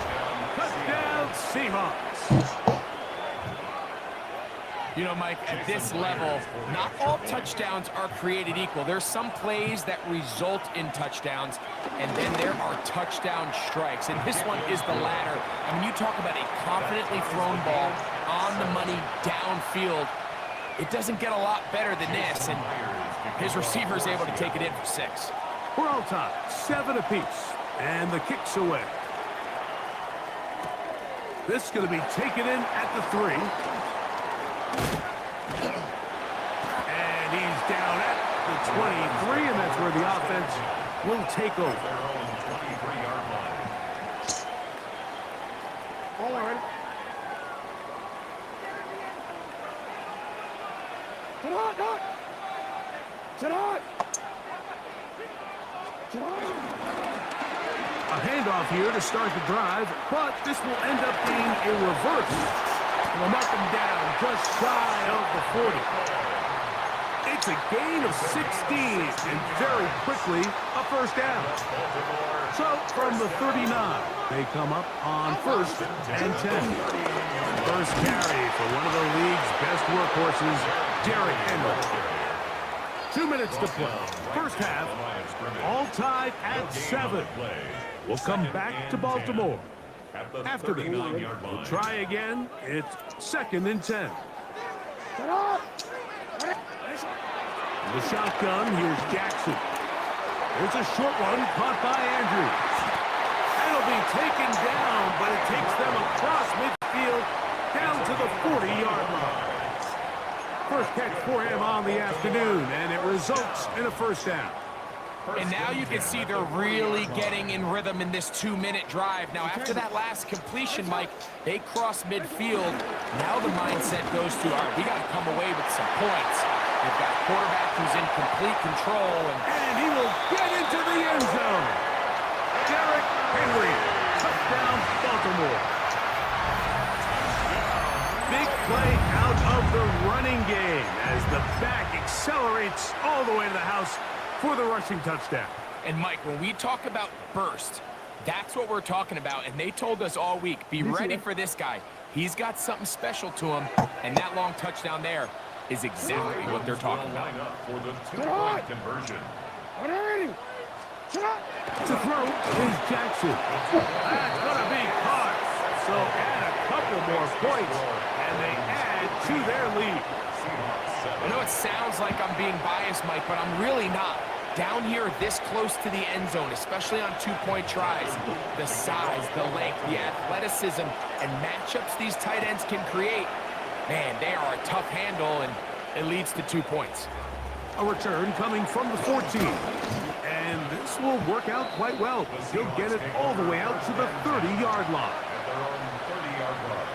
touchdown Seahawks. You know, Mike, at this level, not all touchdowns are created equal. There's some plays that result in touchdowns, and then there are touchdown strikes. And this one is the latter. I mean, you talk about a confidently thrown ball on the money downfield. It doesn't get a lot better than this, and his receiver is able to take it in for 6. We're all tied, 7 apiece, and the kick's away. This is going to be taken in at the 3. And he's down at the 23, and that's where the offense will take over. All right. Sit on. A handoff here to start the drive, but this will end up being a reverse. From up and down, just shy of the 40. It's a gain of 16, and very quickly, a first down. So, from the 39, they come up on 1st and 10. First carry for one of the league's best workhorses, Derrick Henry. 2 minutes to play. First half, all tied at 7. We'll come back to Baltimore. After the we'll try again. It's 2nd and 10. The shotgun, here's Jackson. There's a short one caught by Andrews. That'll be taken down, but it takes them across midfield down to the 40-yard line. First catch for him on the afternoon, and it results in a first down. And now you can see they're really getting in rhythm in this 2-minute drive. Now, after that last completion, Mike, they cross midfield. Now the mindset goes to, all right, we got to come away with some points. They've got a quarterback who's in complete control. And he will get into the end zone. Derrick Henry, touchdown, Baltimore. Big play out of the running game as the back accelerates all the way to the house for the rushing touchdown. And Mike, when we talk about burst, that's what we're talking about. And they told us all week, be ready for this guy. He's got something special to him. And that long touchdown there is exactly what they're talking about. For the two-point conversion. To throw is Jackson. That's going to be caught. So add a couple more points, and they add to their lead. I know it sounds like I'm being biased, Mike, but I'm really not. Down here this close to the end zone, especially on two-point tries, the size, the length, the athleticism, and matchups these tight ends can create, man, they are a tough handle, and it leads to 2 points. A return coming from the 14. And this will work out quite well. He'll get it all the way out to the 30-yard line. At their own 30-yard line.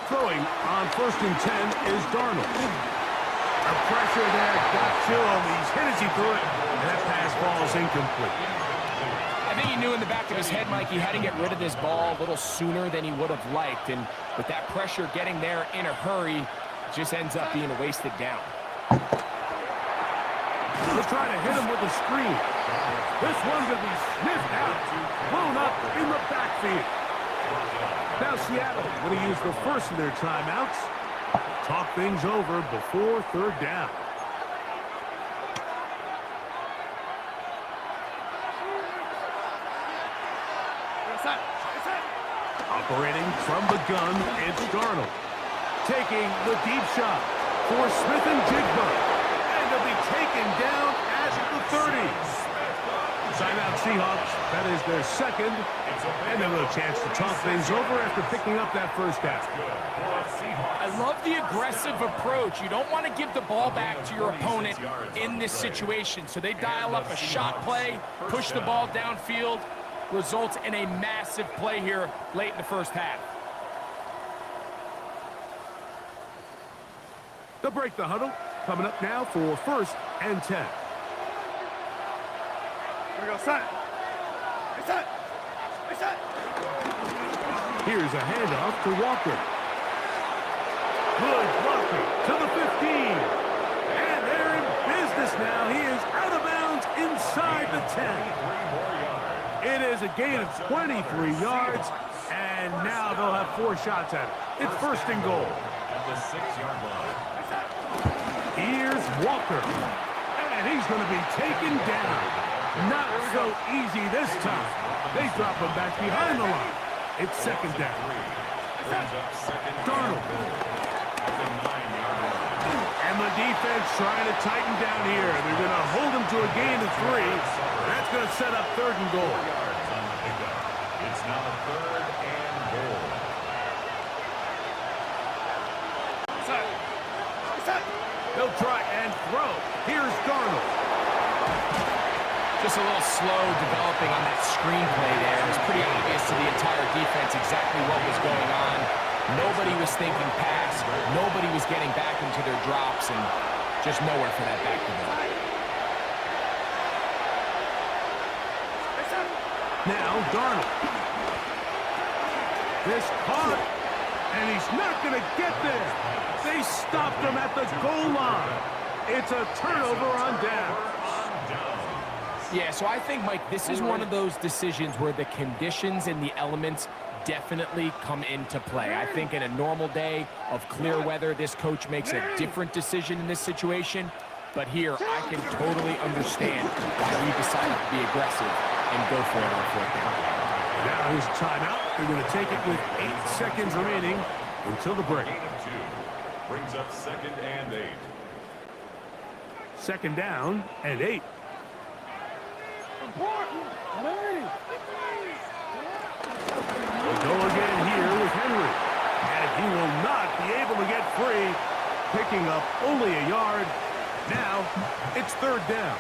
Throwing on 1st and 10 is Darnold. The pressure there got to him. He's hit as he threw it, and that pass falls incomplete. I think he knew in the back of his head, Mike, he had to get rid of this ball a little sooner than he would have liked. And with that pressure getting there in a hurry, it just ends up being a wasted down. They're trying to hit him with a screen. This one could be sniffed out, blown up in the backfield. Now Seattle going to use the first of their timeouts. Talk things over before 3rd down. Operating from the gun, it's Darnold. Taking the deep shot for Smith and Jigba. And they'll be taken down at the 30. Timeout Seahawks. That is their second. And a little chance to talk things over after picking up that first down. I love the aggressive approach. You don't want to give the ball back to your opponent in this situation. So they dial up a shot play, push the ball downfield, results in a massive play here late in the first half. They'll break the huddle. Coming up now for 1st and 10. Here we go, set. Set. Set. Here's a handoff to Walker. Good blocking to the 15. And they're in business now. He is out of bounds inside the 10. It is a gain of 23 yards. And now they'll have 4 shots at it. It's 1st and goal. At the 6-yard line. Here's Walker. And he's going to be taken down. Not so easy this time. They drop him back behind the line. It's 2nd down. Darnold. And the defense trying to tighten down here. They're going to hold him to a gain of 3. That's going to set up 3rd and goal. It's now 3rd and goal. Set. They'll try and throw. Here's Darnold. Just a little slow developing on that screenplay there. It was pretty obvious to the entire defense exactly what was going on. Nobody was thinking pass. Nobody was getting back into their drops, and just nowhere for that back to go. Now Darnold. This caught, and he's not going to get there. They stopped him at the goal line. It's a turnover on down. Yeah, so I think, Mike, this is one of those decisions where the conditions and the elements definitely come into play. I think in a normal day of clear weather, this coach makes a different decision in this situation. But here, I can totally understand why he decided to be aggressive and go for it on fourth down. Now his timeout. They're going to take it with 8 seconds remaining until the break. Brings up 2nd and 8. 2nd down and 8. We'll go again here with Henry. And he will not be able to get free, picking up only a yard. Now it's 3rd down.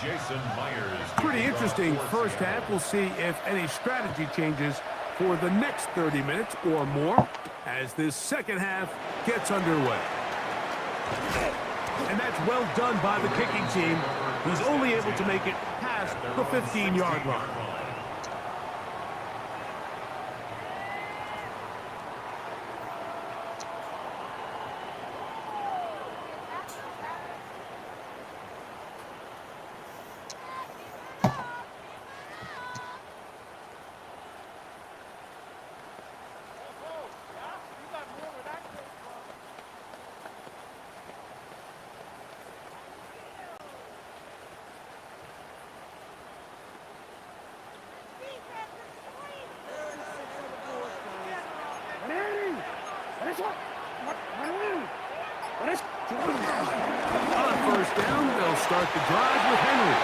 Jason Myers. Pretty interesting first half. We'll see if any strategy changes for the next 30 minutes or more as this second half gets underway. And that's well done by the kicking team. He's only able to make it past the 15-yard line. On first down, they'll start the drive with Henry.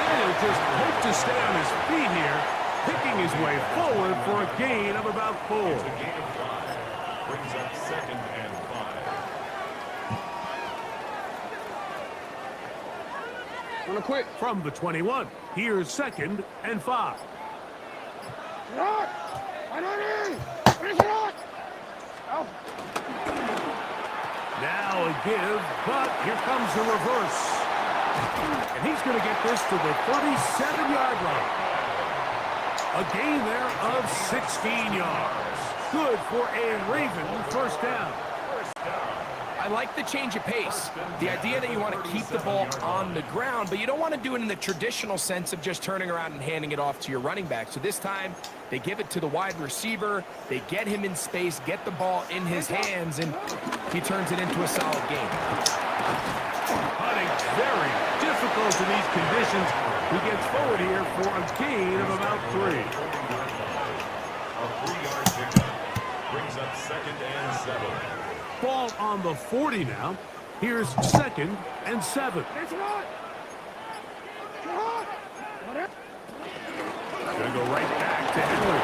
And he'll just hope to stay on his feet here, picking his way forward for a gain of about 4. It's a gain of 5. Brings up 2nd and 5. On a quick from the 21. Here's 2nd and 5. Now a give, but here comes the reverse. And he's going to get this to the 37-yard line. A gain there of 16 yards. Good for a Raven first down. I like the change of pace. The idea that you want to keep the ball on the ground, but you don't want to do it in the traditional sense of just turning around and handing it off to your running back. So this time, they give it to the wide receiver. They get him in space, get the ball in his hands, and he turns it into a solid game. Putting very difficult in these conditions. He gets forward here for a gain of about 3. A 3-yard pickup. Brings up 2nd and 7. Ball on the 40 now. Here's 2nd and 7. Gonna go right back to Henry.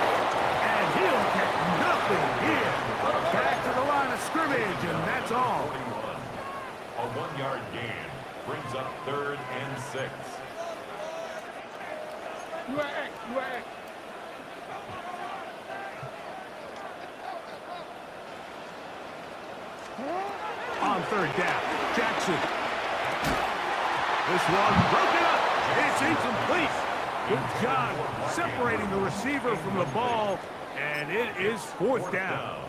And he'll get nothing here. Back to the line of scrimmage, and that's all. A 1-yard gain. Brings up 3rd and 6. On 3rd down, Jackson. This one broken up. It's incomplete. Good job separating the receiver from the ball, and it is 4th down.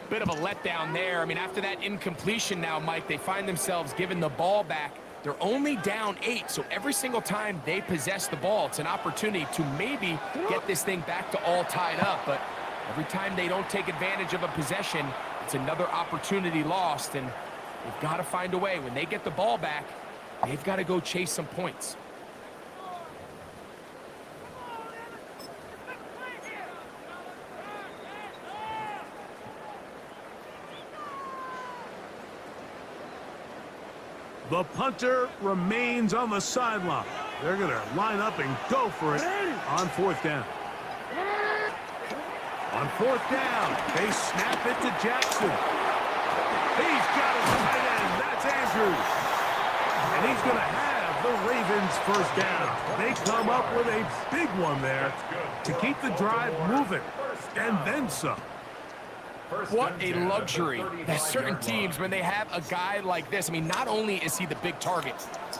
Bit of a letdown there. I mean, after that incompletion now, Mike, they find themselves giving the ball back. They're only down 8, so every single time they possess the ball, it's an opportunity to maybe get this thing back to all tied up. But every time they don't take advantage of a possession, it's another opportunity lost, and they've got to find a way. When they get the ball back, they've got to go chase some points. The punter remains on the sideline. They're going to line up and go for it on fourth down. On fourth down, they snap it to Jackson. He's got his tight end. That's Andrews. And he's going to have the Ravens first down. They come up with a big one there to keep the drive moving. And then some. What a luxury. There's certain teams, when they have a guy like this, I mean, not only is he the big target,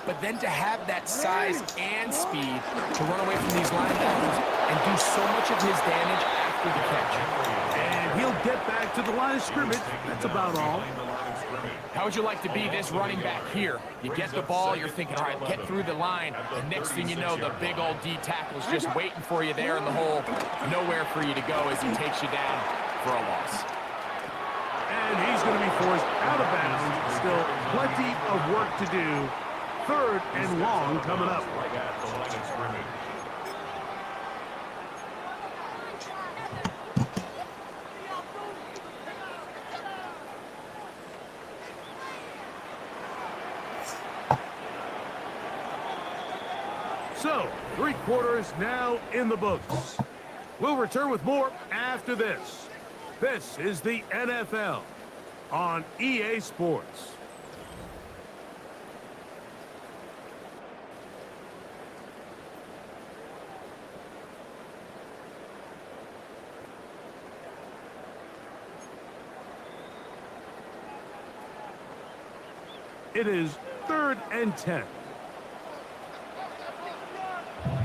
but then to have that size and speed to run away from these linebackers and do so much of his damage after the catch. And he'll get back to the line of scrimmage. That's about all. How would you like to be this running back here? You get the ball, you're thinking, all right, get through the line. The next thing you know, the big old D tackle's just waiting for you there in the hole. Nowhere for you to go as he takes you down for a loss. And he's going to be forced out of bounds. Still plenty of work to do. Third and long coming up. So, 3 quarters now in the books. We'll return with more after this. This is the NFL on EA Sports. It is 3rd and 10.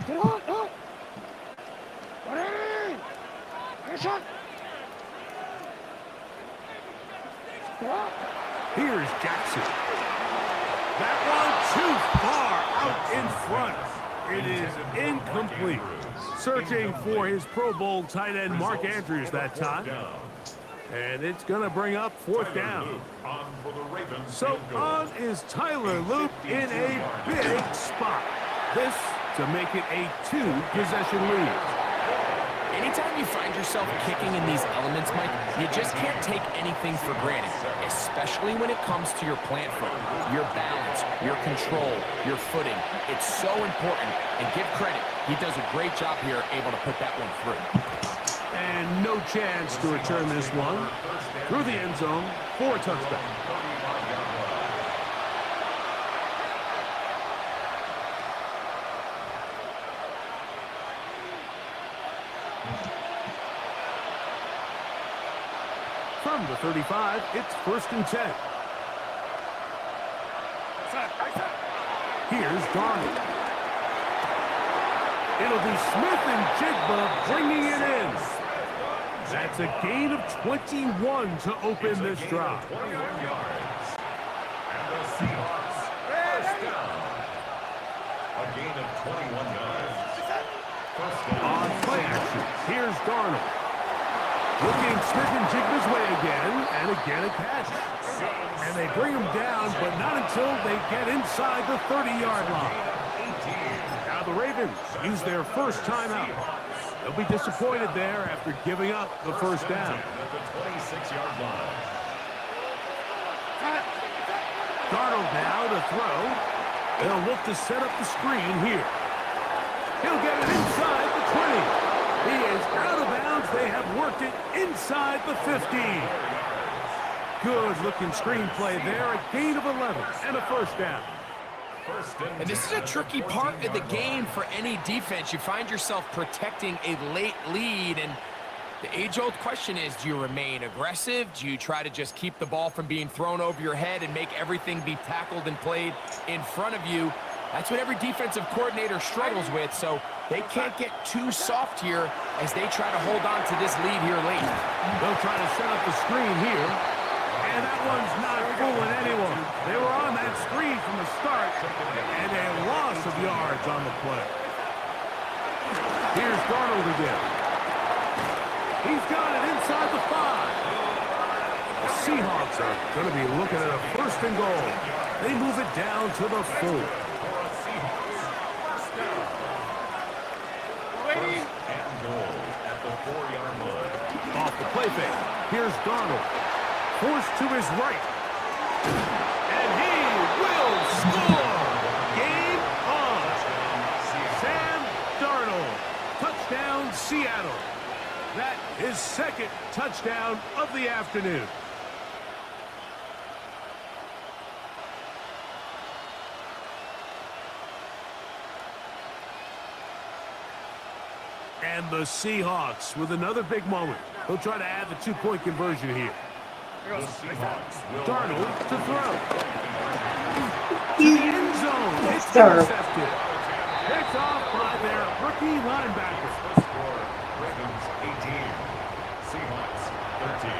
Get on, go! Ready! Get shot! Here's Jackson. That one too far out in front. It is incomplete. Searching for his Pro Bowl tight end Mark Andrews that time. And it's going to bring up 4th down. So on is Tyler Loop in a big spot. This to make it a 2-possession lead. Anytime you find yourself kicking in these elements, Mike, you just can't take anything for granted, especially when it comes to your plant foot, your balance, your control, your footing. It's so important, and give credit. He does a great job here, able to put that one through. And no chance to return this one through the end zone for a touchdown. From the 35, it's 1st and 10. Here's Darnold. It'll be Smith and Jigba bringing it in. That's a gain of 21 to open this drive. And the Seahawks first down. A gain of 21 yards. First down. On play action, here's Darnold. Looking Smith and Jigba's way again, and again a catch. And they bring him down, but not until they get inside the 30-yard line. Now the Ravens use their first timeout. They'll be disappointed there after giving up the first down. At the 26-yard line. Darnold now to throw. They'll look to set up the screen here. He'll get it inside the 20. He is out of bounds. They have worked it inside the 15. Good-looking screenplay there. A gain of 11 and a first down. And this is a tricky part of the game for any defense. You find yourself protecting a late lead, and the age-old question is, do you remain aggressive? Do you try to just keep the ball from being thrown over your head and make everything be tackled and played in front of you? That's what every defensive coordinator struggles with, so they can't get too soft here as they try to hold on to this lead here late. They'll try to set up the screen here. And that one's not fooling anyone. They were on that screen from the start, and a loss of yards on the play. Here's Darnold again. He's got it inside the 5. The Seahawks are going to be looking at a 1st and goal. They move it down to the 4. And goal at the 4-yard line. Off the play fake. Here's Darnold. Forced to his right. And he will Seattle. That is second touchdown of the afternoon. And the Seahawks with another big moment. They'll try to add the two-point conversion here. The Seahawks will Darnold to throw. To the end zone. It's Sir. intercepted. Picked off by their rookie linebacker. The score, Ravens 18, Seahawks 13.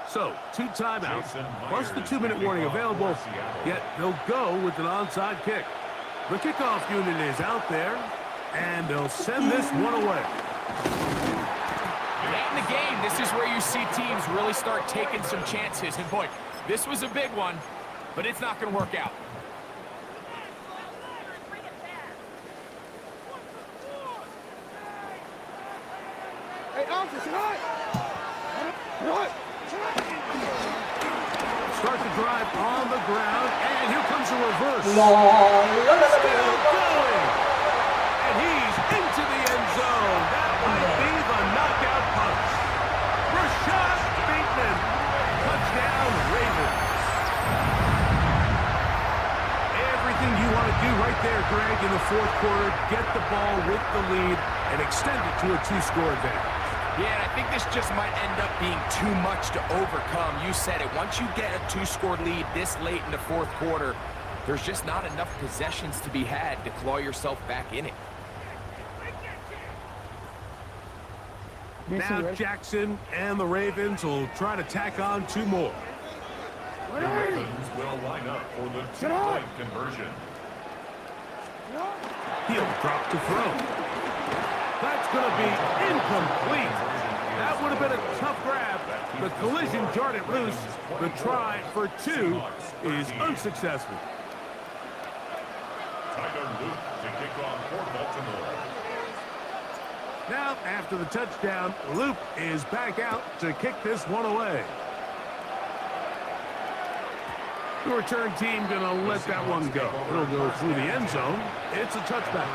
So, 2 timeouts, plus the 2-minute warning available, yet they'll go with an onside kick. The kickoff unit is out there, and they'll send this one away. Late in the game, this is where you see teams really start taking some chances. And boy, this was a big one, but it's not going to work out. Hey, officer, tonight! What? Start the drive on the ground, and here comes a reverse. La, la, la, la, la, Still la. going! And he's into the end zone. That might be the knockout punch. Rashad Bateman. Touchdown, Ravens. Everything you want to do right there, Greg, in the fourth quarter. Get the ball with the lead and extend it to a 2-score advantage. Yeah, and I think this just might end up being too much to overcome. You said it. Once you get a 2-score lead this late in the fourth quarter, there's just not enough possessions to be had to claw yourself back in it. Now Jackson and the Ravens will try to tack on 2 more. The Ravens will line up for the 2-point conversion. He'll drop to throw. That's going to be incomplete. That would have been a tough grab. The collision jarred it loose. The try for 2 is unsuccessful. Tyler Luke to kick off for Baltimore. Now, after the touchdown, Luke is back out to kick this one away. The return team going to let that one go. It'll go through the end zone. It's a touchback.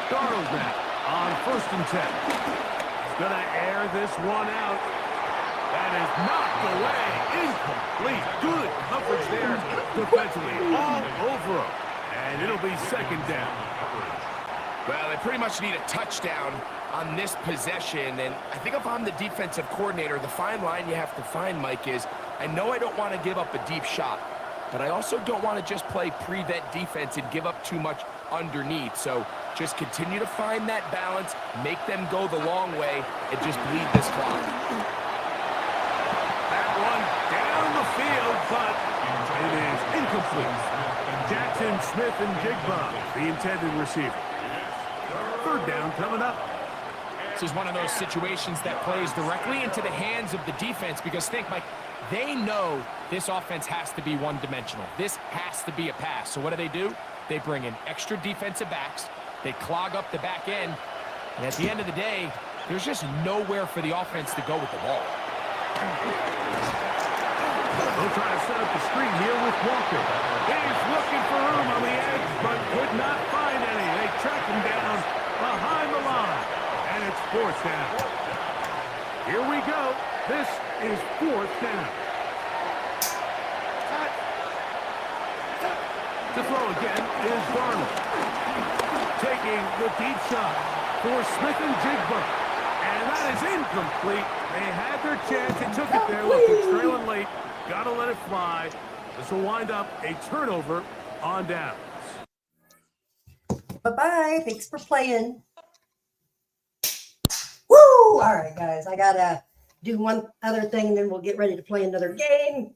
Darnold now on 1st and 10. He's going to air this one out. That is knocked away. Incomplete. Good coverage there defensively. All over him. And it'll be 2nd down. Well, they pretty much need a touchdown on this possession. And I think if I'm the defensive coordinator, the fine line you have to find, Mike, is I know I don't want to give up a deep shot, but I also don't want to just play prevent defense and give up too much underneath. So just continue to find that balance, make them go the long way, and just bleed this clock. That one down the field, but it is incomplete. Jackson, Smith, and Jigba, the intended receiver. 3rd down coming up. This is one of those situations that plays directly into the hands of the defense because think, Mike, they know this offense has to be one-dimensional. This has to be a pass. So what do? They bring in extra defensive backs. They clog up the back end. And at the end of the day, there's just nowhere for the offense to go with the ball. They'll try to set up the screen here with Walker. He's looking for room on the edge, but could not find any. They track him down behind the line. And it's 4th down. Here we go. This is 4th down. To throw again is Darnold. Taking the deep shot for Smith and Jigba. And that is incomplete. They had their chance. They took it there. Look, they're trailing late. Got to let it fly. This will wind up a turnover on downs. Bye-bye. Thanks for playing. Woo! All right, guys, I gotta do one other thing, and then we'll get ready to play another game.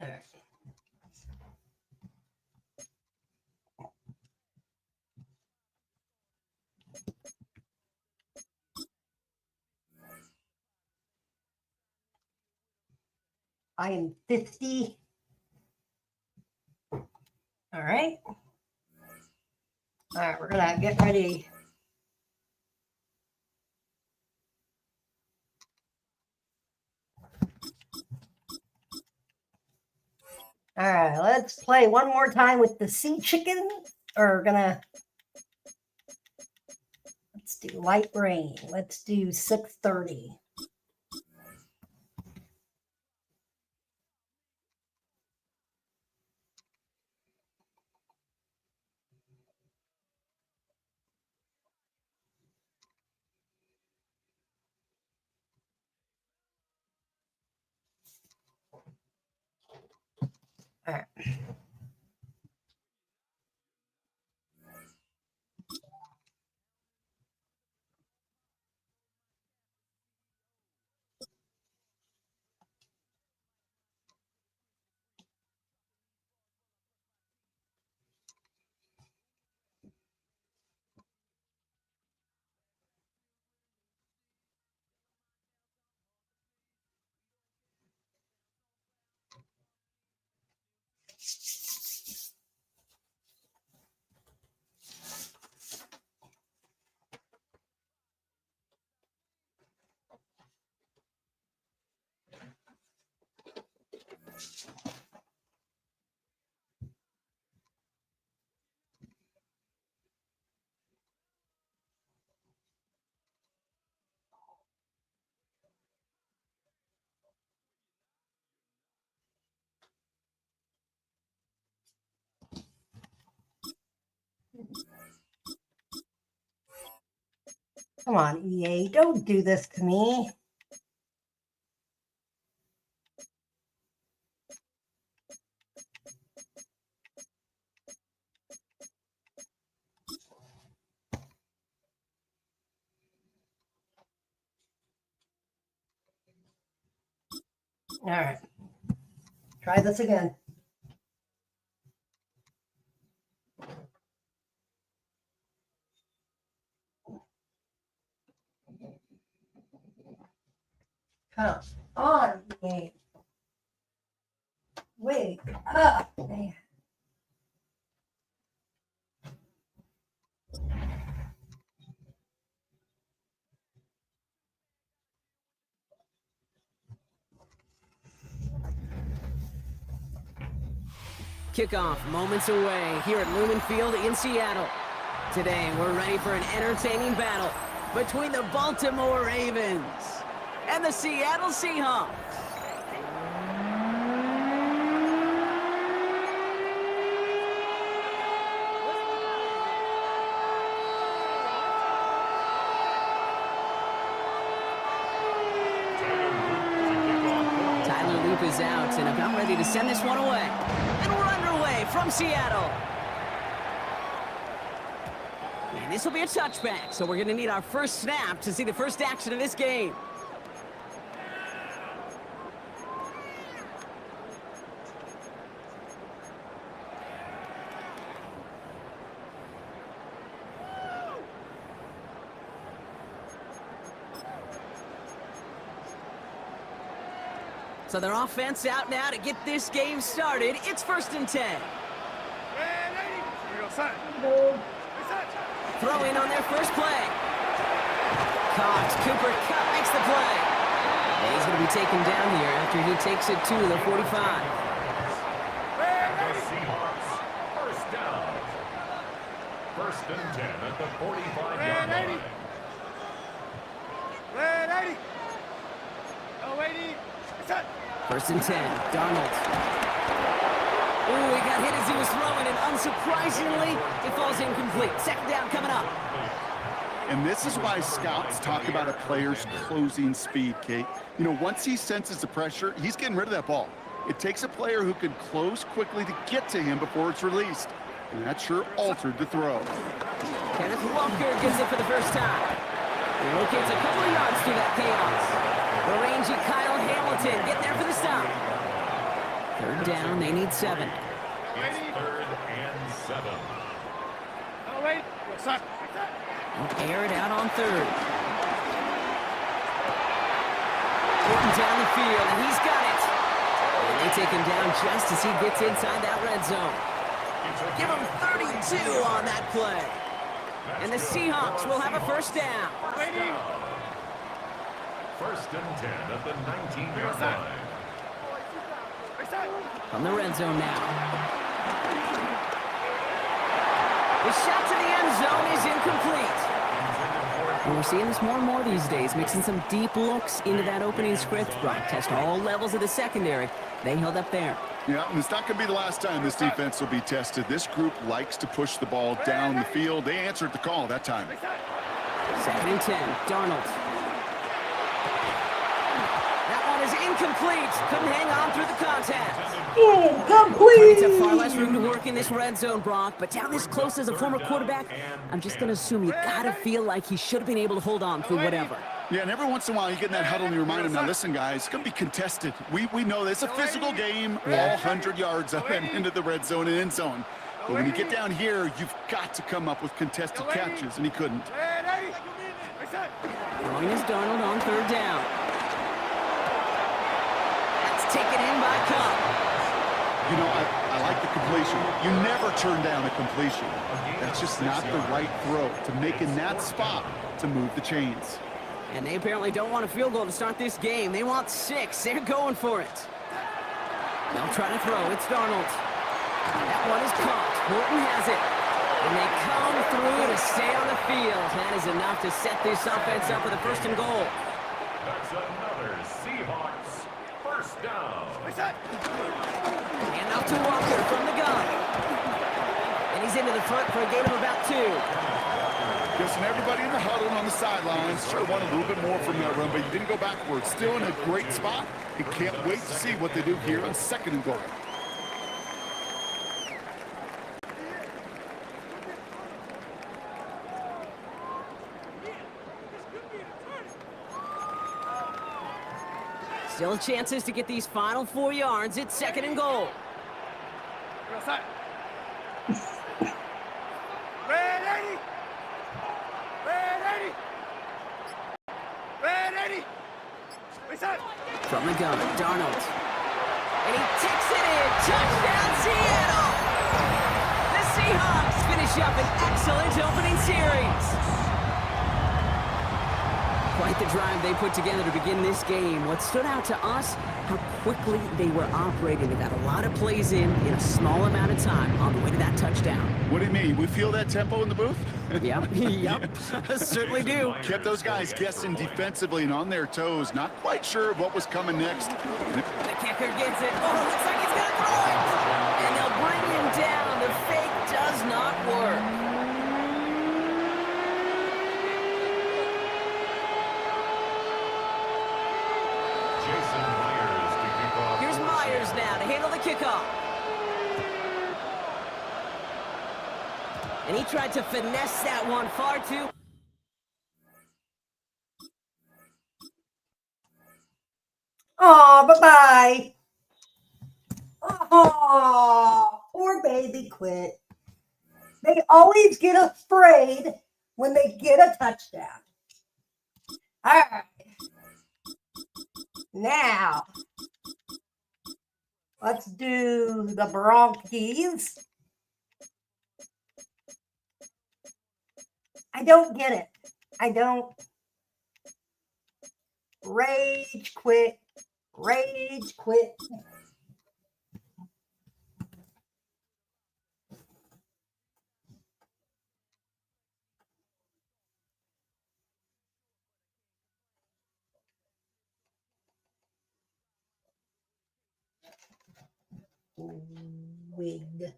All right. I am 50. All right. All right, we're gonna get ready. All right, let's play one more time with the sea chicken. Or let's do light rain. Let's do 6:30. All right. Come on, EA, don't do this to me. All right. Try this again. Come on, EA. Wake up, man. Kickoff moments away here at Lumen Field in Seattle. Today, we're ready for an entertaining battle between the Baltimore Ravens and the Seattle Seahawks. Tyler Loop is out and about ready to send this one away. And we're underway from Seattle. And this will be a touchback, so we're going to need our first snap to see the first action of this game. So their offense out now to get this game started. It's 1st and 10. Throw in on their first play. Caught. Cooper Kupp makes the play. And he's going to be taken down here after he takes it to the 45. The Seahawks, first down. 1st and 10 at the 45-yard line. Red 80. Oh, 80. Set. 1st and 10. Darnold. Ooh, he got hit as he was throwing, and unsurprisingly, it falls incomplete. 2nd down coming up. And this is why scouts talk about a player's closing speed, Kate. You know, once he senses the pressure, he's getting rid of that ball. It takes a player who can close quickly to get to him before it's released. And that sure altered the throw. Kenneth Walker gets it for the first time. He locates a couple of yards through that chaos. The rangy Kyle Hamilton getting there for the stop. Third down, they need 7. It's 3rd and 7. Oh, wait. What's that? He'll air it out on 3rd. Getting down the field, and he's got it. And they take him down just as he gets inside that red zone. Give him 32 on that play. And the Seahawks will have a first down. First and 10 at the 19-yard line. From the red zone now. The shot to the end zone is incomplete. And we're seeing this more and more these days, mixing some deep looks into that opening script. Brock test all levels of the secondary. They held up there. Yeah, and it's not going to be the last time this defense will be tested. This group likes to push the ball down the field. They answered the call that time. 2nd and 10, Darnold. That one is incomplete. Couldn't hang on through the contact. Incomplete! It's a far less room to work in this red zone, Brock, but down this close as a former quarterback, I'm just going to assume you got to feel like he should have been able to hold on through whatever. Yeah, and every once in a while you get in that huddle and you remind him, now listen, guys, it's going to be contested. We know this. It's a physical game, all 100 yards up and into the red zone and end zone. But when you get down here, you've got to come up with contested catches, and he couldn't. Throwing is Darnold on 3rd down. That's taken in by Cup. You know, I like the completion. You never turn down a completion. That's just not the right throw to make in that spot to move the chains. And they apparently don't want a field goal to start this game. They want 6. They're going for it. They'll try to throw. It's Darnold. That one is caught. Morton has it. And they come through to stay on the field. That is enough to set this offense up for the 1st and goal. That's another Seahawks first down. And off to Walker from the gun. And he's into the front for a gain of about 2. Guessing everybody in the huddle on the sidelines sure want a little bit more from that run, but you didn't go backwards. Still in a great spot. You can't wait to see what they do here on 2nd and goal. Still chances to get these final 4 yards. It's 2nd and goal. From the gun, Darnold. And he takes it in. Touchdown, Seattle! The Seahawks finish up an excellent opening series. Quite the drive they put together to begin this game. What stood out to us, how quickly they were operating. They got a lot of plays in a small amount of time on the way to that touchdown. What do you mean? We feel that tempo in the booth? Yep, certainly do. Kept those guys guessing defensively and on their toes. Not quite sure what was coming next. The kicker gets it. Oh, looks like he's going to throw it. And they'll bring him down. The fake does not work. Here's Myers now to handle the kickoff. And he tried to finesse that one far too. Aw, bye-bye. Aw, poor baby quit. They always get afraid when they get a touchdown. All right. Now, let's do the Bronchies. I don't get it. I don't. Rage quit. Rage quit. Wig.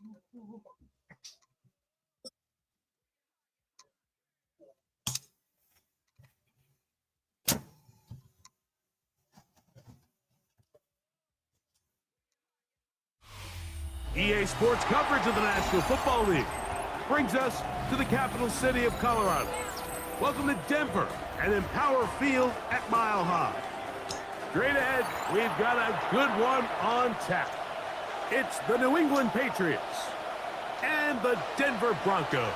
EA Sports coverage of the National Football League brings us to the capital city of Colorado. Welcome to Denver and Empower Field at Mile High. Straight ahead, we've got a good one on tap. It's the New England Patriots and the Denver Broncos.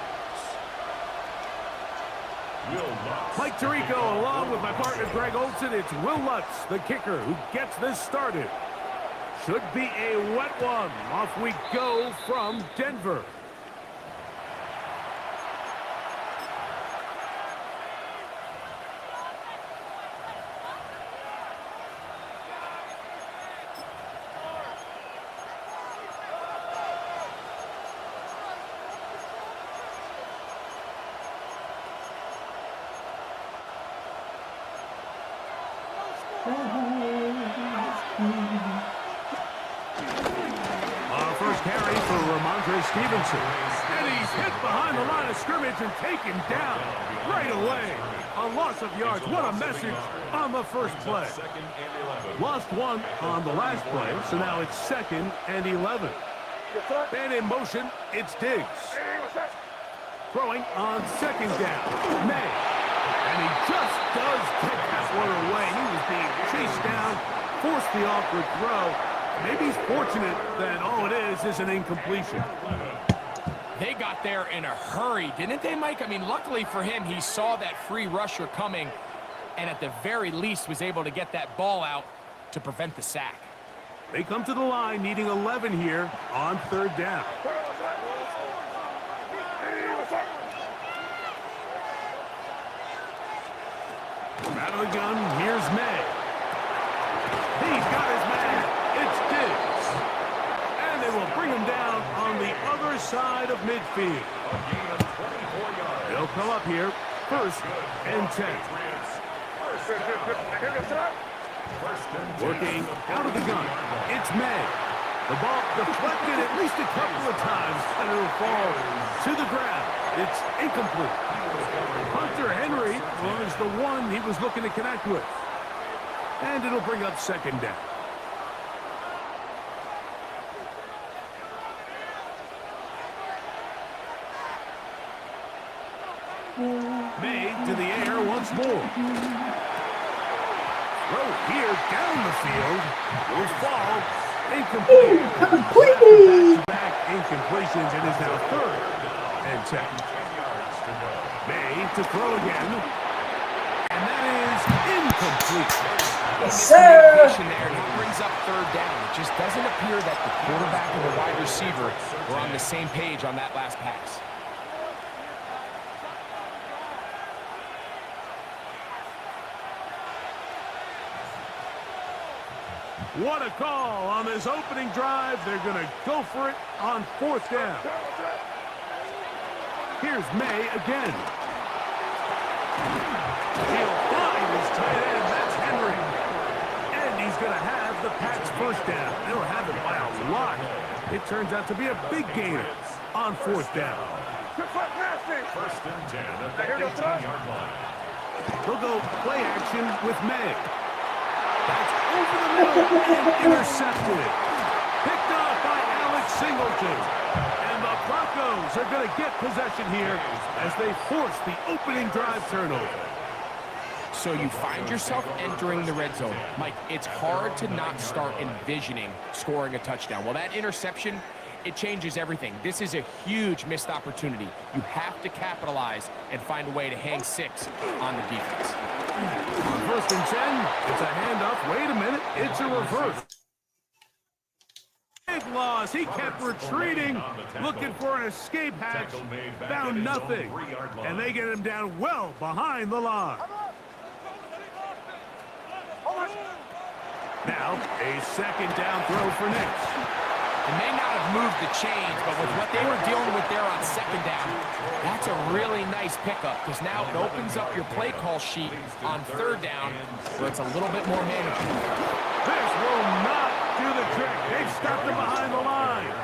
Mike Tirico along with my partner Greg Olson. It's Will Lutz, the kicker, who gets this started. Should be a wet one. Off we go from Denver. Carry for Ramondre Stevenson. And he's hit behind the line of scrimmage and taken down right away. A loss of yards. What a message on the first play. Lost one on the last play, so now it's 2nd and 11. And in motion, it's Diggs. Throwing on 2nd down. May. And he just does get that one away. He was being chased down, forced the awkward throw. Maybe he's fortunate that all it is an incompletion. They got there in a hurry, didn't they, Mike? I mean, luckily for him, he saw that free rusher coming and at the very least was able to get that ball out to prevent the sack. They come to the line needing 11 here on 3rd down. Out of the gun, here's May. He's got his man. It's Diggs. And they will bring him down on the other side of midfield. They'll come up here, 1st and 10. Working out of the gun, it's May. The ball deflected at least a couple of times, and it'll fall to the ground. It's incomplete. Hunter Henry was the one he was looking to connect with. And it'll bring up 2nd down. May to the air once more. Throw here down the field. Will fall. Incomplete. Back incompletions. It is now 3rd and 10. May to throw again. And that is incomplete. Yes, sir. There, and it brings up 3rd down. It just doesn't appear that the quarterback and the wide receiver were on the same page on that last pass. What a call on this opening drive. They're going to go for it on 4th down. Here's May again. He'll find his tight end. That's Henry. And he's going to have the Pats 1st down. They'll have it by a lot. It turns out to be a big gainer on 4th down. 1st and 10 at the 18-yard line. They'll go play action with May. That's over the middle and intercepted. Picked off by Alex Singleton. And the Broncos are going to get possession here as they force the opening drive turnover. So you find yourself entering the red zone. Mike, it's hard to not start envisioning scoring a touchdown. Well, that interception, it changes everything. This is a huge missed opportunity. You have to capitalize and find a way to hang 6 on the defense. 1st and 10, it's a handoff. Wait a minute, it's a reverse. Big loss. He kept retreating, looking for an escape hatch. Found nothing. And they get him down well behind the line. Now, a 2nd down throw for next. It may not have moved the chains, but with what they were dealing with there on 2nd down, that's a really nice pickup because now it opens up your play call sheet on 3rd down where it's a little bit more manageable. This will not do the trick. They've stopped him behind the line.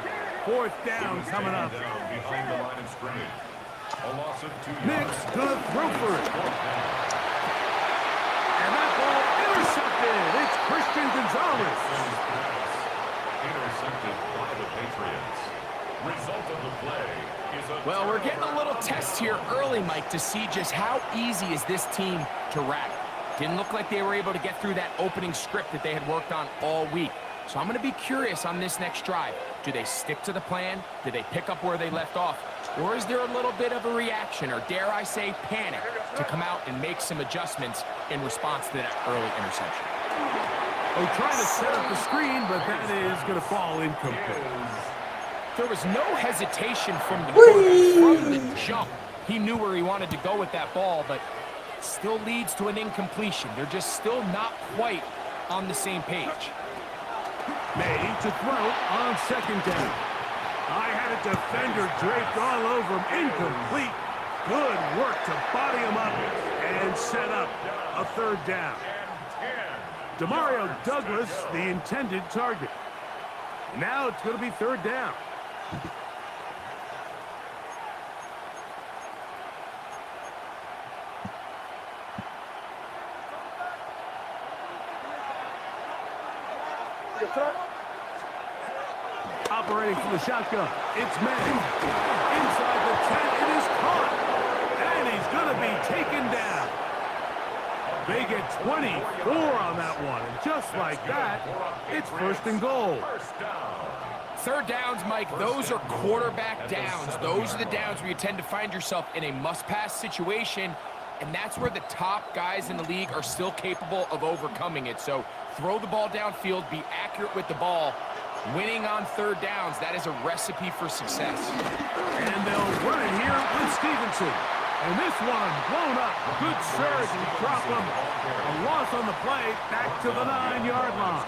4th down coming up. Behind the line of scrimmage. A loss of 2 yards. Nick's gonna throw for it. And that ball intercepted. It's Christian Gonzalez. Intercepted by the Patriots. Result of the play is a Well, we're getting a little test here early, Mike, to see just how easy is this team to rattle. Didn't look like they were able to get through that opening script that they had worked on all week. So I'm going to be curious on this next drive. Do they stick to the plan? Do they pick up where they left off? Or is there a little bit of a reaction, or dare I say panic, to come out and make some adjustments in response to that early interception? They're trying to set up the screen, but that is going to fall incomplete. There was no hesitation from the quarterback from the jump. He knew where he wanted to go with that ball, but it still leads to an incompletion. They're just still not quite on the same page. May to throw on 2nd down. I had a defender draped all over him. Incomplete. Good work to body him up and set up a 3rd down. Demario Douglas, the intended target. Now it's going to be 3rd down. Operating from the shotgun, it's May. Inside the 10, it is caught. And he's going to be taken down. They get 24 on that one. And just like that, it's 1st and goal. 3rd downs, Mike, those are quarterback downs. Those are the downs where you tend to find yourself in a must-pass situation, and that's where the top guys in the league are still capable of overcoming it. So throw the ball downfield, be accurate with the ball. Winning on 3rd downs, that is a recipe for success. And they'll run it here with Stevenson. And this one blown up. Good surge and drop him. A loss on the play, back to the 9-yard line.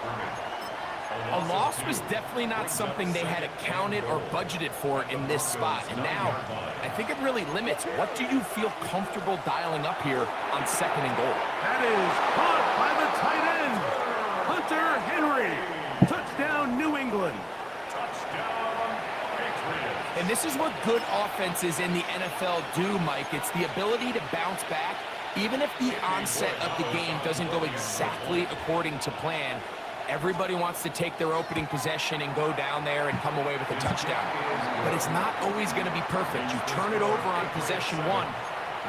A loss was definitely not something they had accounted or budgeted for in this spot. And now, I think it really limits. What do you feel comfortable dialing up here on 2nd and goal? That is caught by the tight end, Hunter Henry. Touchdown, New England. And this is what good offenses in the NFL do, Mike. It's the ability to bounce back, even if the onset of the game doesn't go exactly according to plan. Everybody wants to take their opening possession and go down there and come away with a touchdown. But it's not always going to be perfect. You turn it over on possession 1.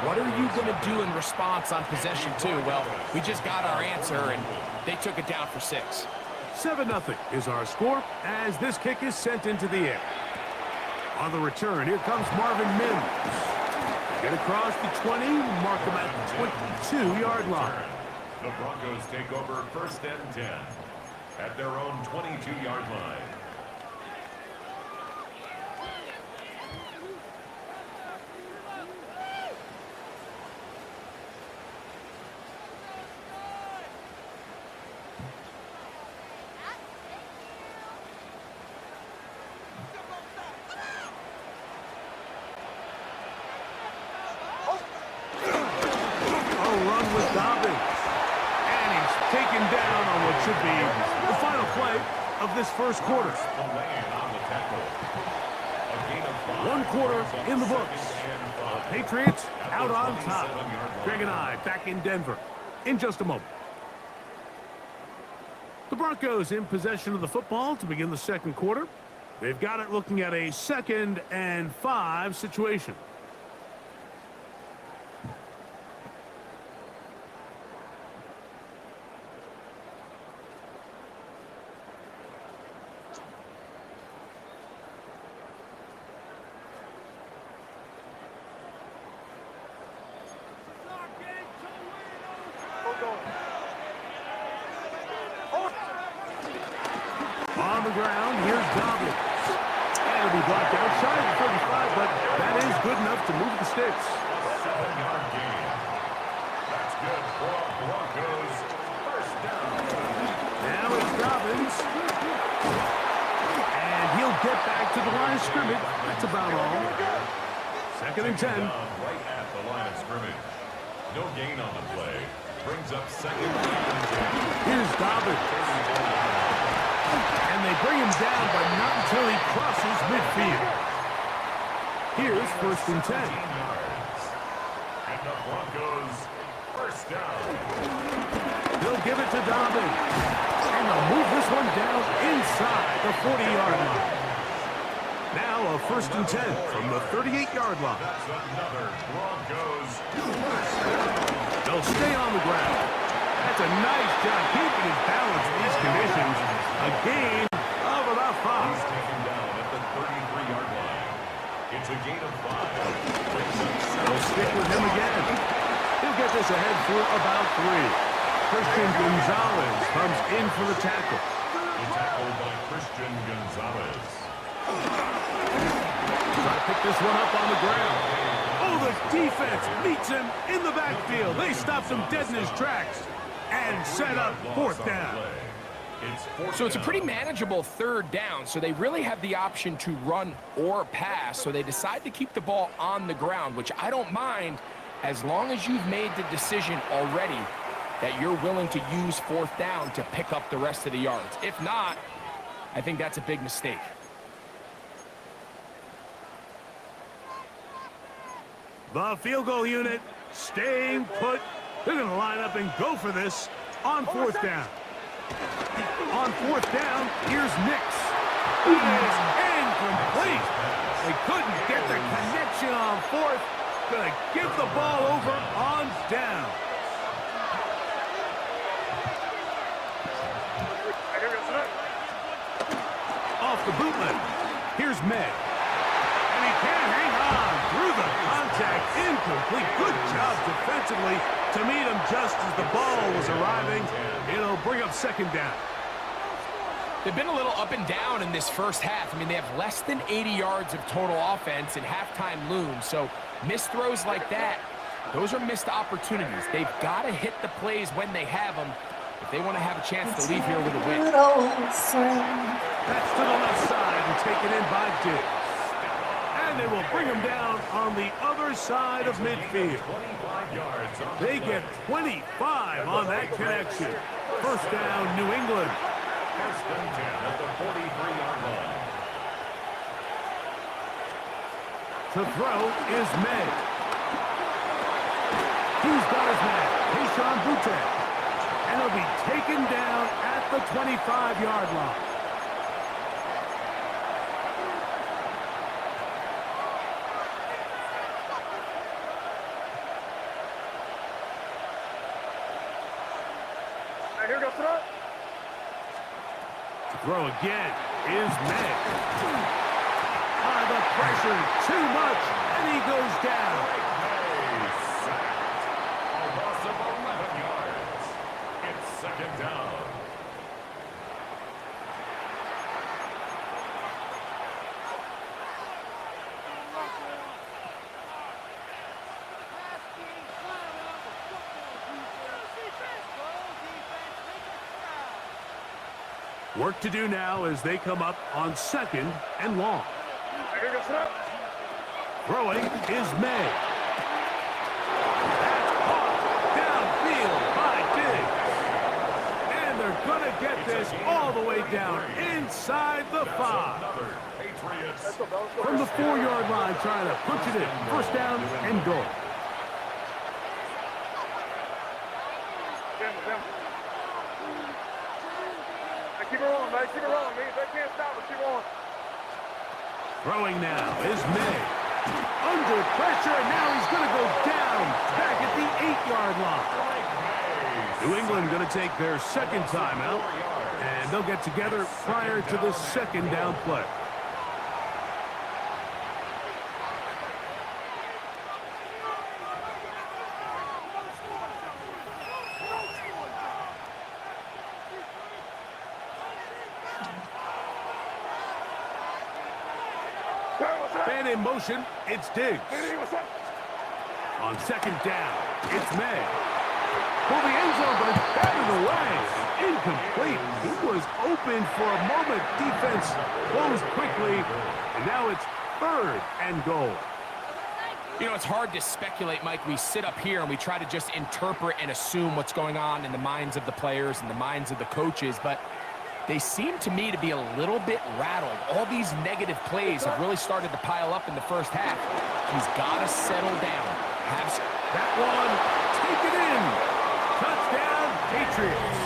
What are you going to do in response on possession 2? Well, we just got our answer, and they took it down for 6. 7-0 is our score as this kick is sent into the air. On the return, here comes Marvin Mims. Get across the 20, mark him at the 22-yard line. The Broncos take over 1st and 10 at their own 22-yard line. Run with Dobbins. And he's taken down on what should be the final play of this 1st quarter. 1 quarter in the books. Patriots out on top. Greg and I back in Denver in just a moment. The Broncos in possession of the football to begin the 2nd quarter. They've got it looking at a 2nd and 5 situation. On the ground, here's Dobbins. And it'll be blocked out shy of the 35, but that is good enough to move the sticks. 7-yard gain. That's good for Broncos. 1st down. Now it's Dobbins. And he'll get back to the line of scrimmage. That's about all. 2nd and 10. Right at the line of scrimmage. No gain on the play. Brings up 2nd and 10. Here's Dobbins. And they bring bring him down, but not until he crosses midfield. Here's 1st and 10. And the Broncos first down. They'll give it to Donovan. And they'll move this one down inside the 40-yard line. Now a 1st and 10 from the 38-yard line. That's another Broncos first down. They'll stay on the ground. That's a nice job keeping his balance in these conditions. A gain of about 5. He's taken down at the 33-yard line. It's a gain of 5. They'll stick with him again. He'll get this ahead for about 3. Christian Gonzalez comes in for the tackle. The tackle by Christian Gonzalez. Try to pick this one up on the ground. Oh, the defense meets him in the backfield. They stopped him dead in his tracks and set up 4th down. So it's a pretty manageable 3rd down, so they really have the option to run or pass, so they decide to keep the ball on the ground, which I don't mind as long as you've made the decision already that you're willing to use 4th down to pick up the rest of the yards. If not, I think that's a big mistake. The field goal unit staying put. They're going to line up and go for this on 4th down. On 4th down, here's Nix. It is incomplete. They couldn't get the connection on 4th. Going to give the ball over on down. Off the bootleg. Here's May. And he can't hang on through the contact. Incomplete. Good job defensively to meet him just as the ball was arriving. It'll bring up 2nd down. They've been a little up and down in this first half. I mean, they have less than 80 yards of total offense and halftime looms. So missed throws like that, those are missed opportunities. They've got to hit the plays when they have them if they want to have a chance to leave here with a win. That's to the left side and taken in by Diggs. And they will bring him down on the other side of midfield. They get 25 on that connection. 1st down, New England. 1st and 10 at the 43-yard line. To throw is May. He's got his man, Keyshawn Boutte. And he'll be taken down at the 25-yard line. Here goes throw. To throw again is May. The pressure, too much, and he goes down. A loss of 11 yards. It's 2nd down. Work to do now as they come up on 2nd and long. Here goes throw. Throwing is May. That's caught downfield by Diggs. And they're going to get this all the way down inside the 5. From the 4-yard line, trying to punch it in. 1st down and goal. Keep it rolling, man. Keep it rolling, man. They can't stop us. Keep on. Throwing now is May. Under pressure, and now he's going to go down back at the 8-yard line. New England going to take their 2nd timeout, and they'll get together prior to the 2nd down play. Man in motion, it's Diggs. On 2nd down, it's May. For the end zone, but it's batted away. Incomplete. He was open for a moment. Defense closed quickly, and now it's 3rd and goal. You know, it's hard to speculate, Mike. We sit up here and we try to just interpret and assume what's going on in the minds of the players and the minds of the coaches, but they seem to me to be a little bit rattled. All these negative plays have really started to pile up in the first half. He's got to settle down. That one, take it in. Touchdown, Patriots.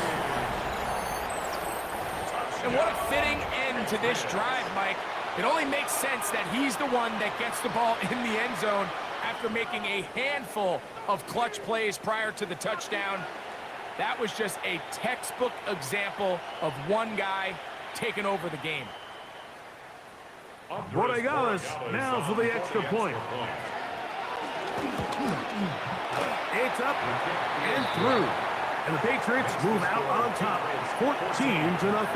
And what a fitting end to this drive, Mike. It only makes sense that he's the one that gets the ball in the end zone after making a handful of clutch plays prior to the touchdown. That was just a textbook example of one guy taking over the game. Borregales now for the extra point. It's up and through. And the Patriots move out on top. 14-0.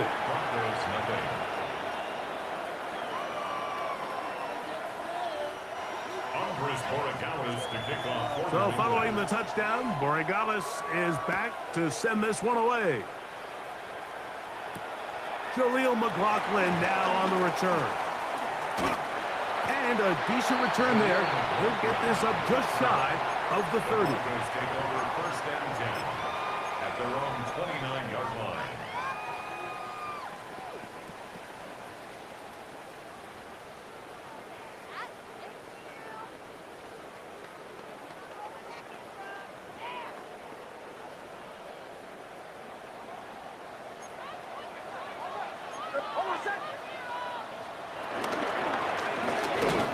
So following the touchdown, Borregales is back to send this one away. Jaleel McLaughlin now on the return. And a decent return there. He'll get this up just shy of the 30. Take over first and 10 at their own 29-yard line.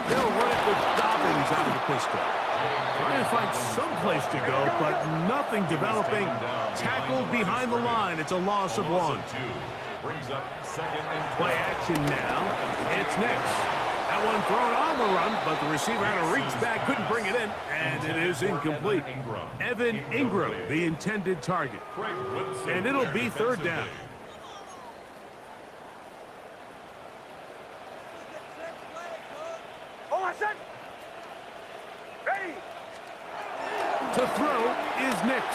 They'll run it with Dobbins out of the pistol. Trying to find some place to go, but nothing developing. Tackled behind the line. It's a loss of 1. Brings up second and Play action now. It's next. That one thrown on the run, but the receiver had to reach back, couldn't bring it in, and it is incomplete. Evan Ingram, the intended target. And it'll be third down. To throw is Nix.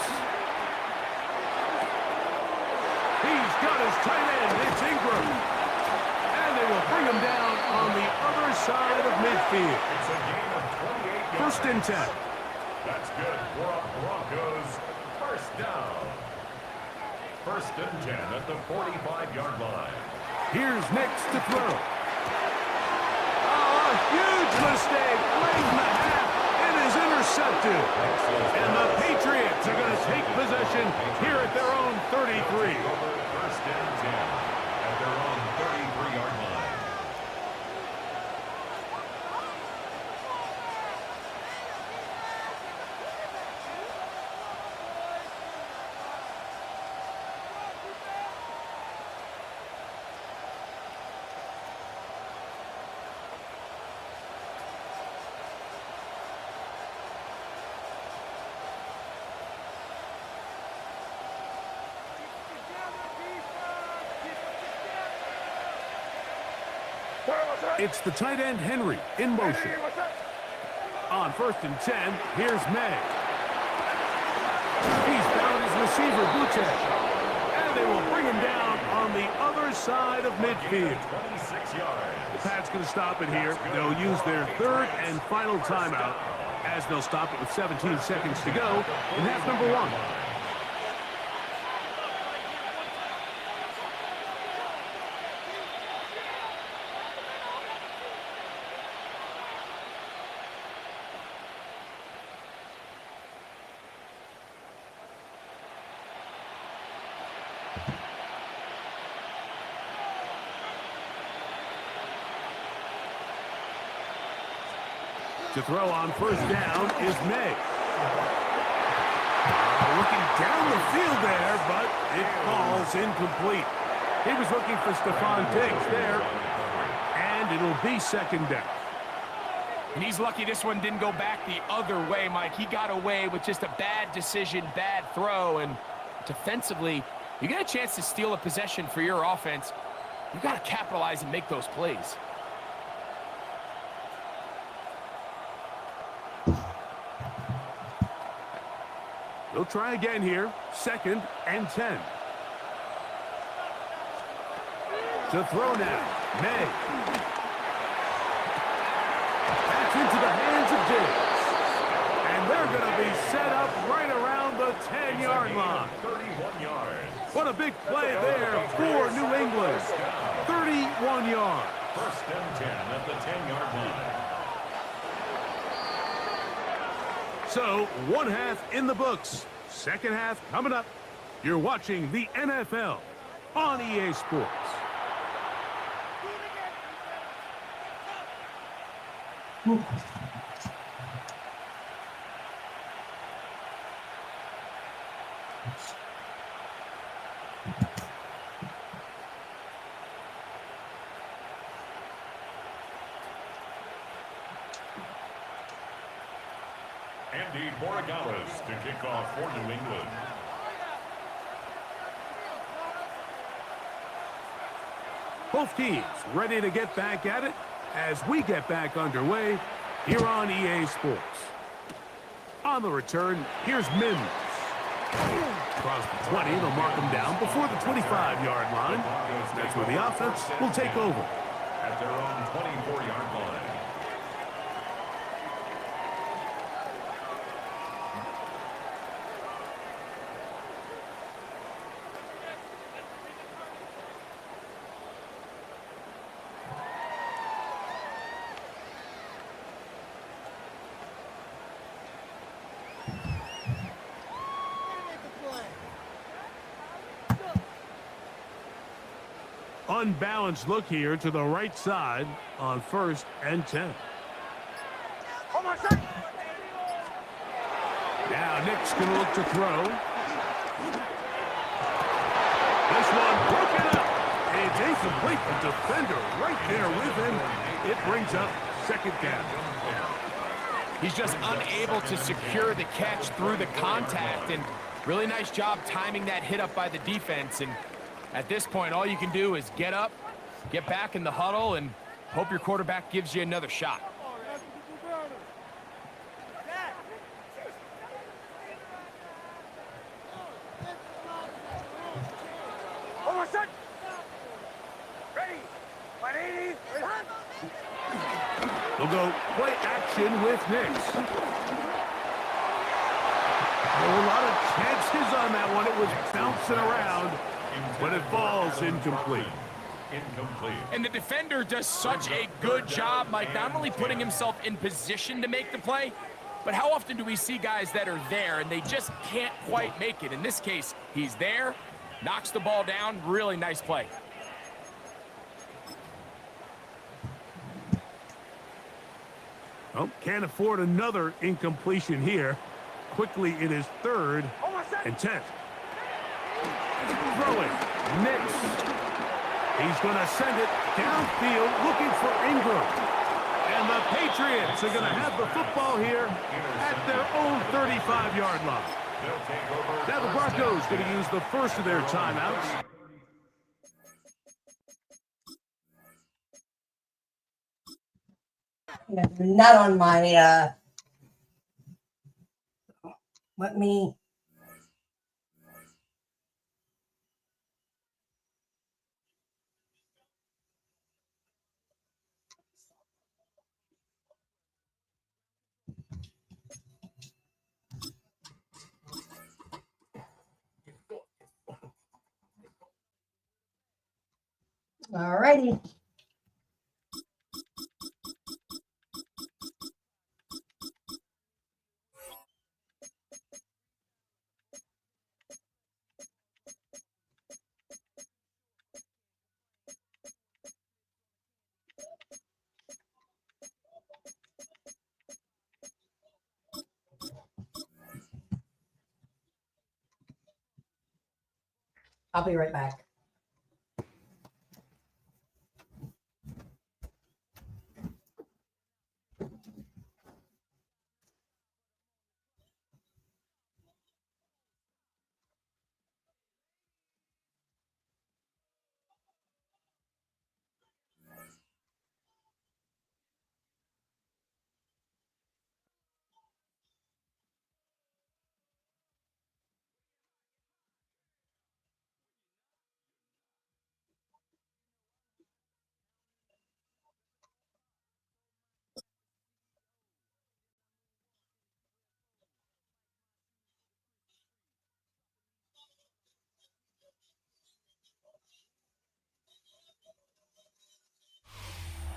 He's got his tight end. It's Ingram. And they will bring him down on the other side of midfield. It's a game of 28 First and 10. That's good for Broncos. First down. First and 10 at the 45-yard line. Here's Nix to throw. Oh, a huge mistake. Late in the half. It is intercepted. And the Patriots are going to take possession here at their own 33. First and 10 at their own 33-yard line. It's the tight end Henry in motion. On first and 10, here's May. He's found his receiver, Buche. And they will bring him down on the other side of midfield. 26 yards. The Pats going to stop it here. They'll use their third and final timeout as they'll stop it with 17 seconds to go in half number 1. To throw on first down is May. Looking down the field there, but it falls incomplete. He was looking for Stephon Diggs there, and it'll be second down. And he's lucky this one didn't go back the other way, Mike. He got away with just a bad decision, bad throw, and defensively, you get a chance to steal a possession for your offense. You got to capitalize and make those plays. They'll try again here. Second and 10. To throw now. May. That's into the hands of Diggs. And they're going to be set up right around the 10-yard line. 31 yards. What a big play there for New England. First and 10 at the 10-yard line. So, one half in the books. Second half coming up. You're watching the NFL on EA Sports. Andy Borregales to kick off for New England. Both teams ready to get back at it as we get back underway here on EA Sports. On the return, here's Mims. Across the 20, they'll mark him down before the 25-yard line. That's where the offense will take over. At their own 24-yard line. Unbalanced look here to the right side on 1st and 10. Now Nick's going to look to throw. This one broken up. It's incomplete. The defender right there with him. It brings up second down. He's just unable to secure the catch through the contact, and really nice job timing that hit up by the defense. And at this point, all you can do is get up, get back in the huddle, and hope your quarterback gives you another shot. They'll go play action with Nix. A lot of chances on that one. It was bouncing around, but it falls incomplete. And the defender does such a good job, Mike, not only putting himself in position to make the play, but how often do we see guys that are there and they just can't quite make it? In this case, he's there, knocks the ball down. Really nice play. Well, can't afford another incompletion here. Quickly, it is 3rd and 10. Throwing. Nix. He's going to send it downfield looking for Ingram. And the Patriots are going to have the football here at their own 35-yard line. Now the Broncos going to use the first of their timeouts. Not on my, let me, all righty. I'll be right back.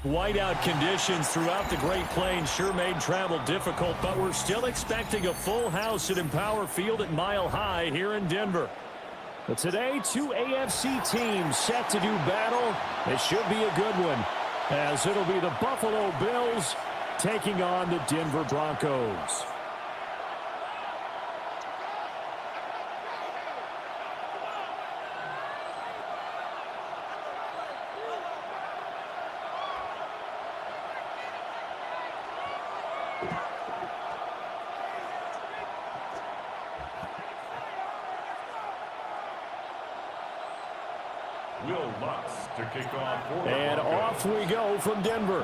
Whiteout conditions throughout the Great Plains sure made travel difficult, but we're still expecting a full house at Empower Field at Mile High here in Denver. But today, two AFC teams set to do battle. It should be a good one, as it'll be the Buffalo Bills taking on the Denver Broncos. Will Lutz to kick off for the And Broncos. off we go from Denver.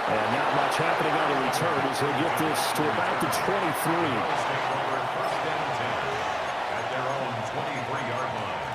And not much happening on the return as he'll get this to about the 23. First and 10 at their own 23-yard line.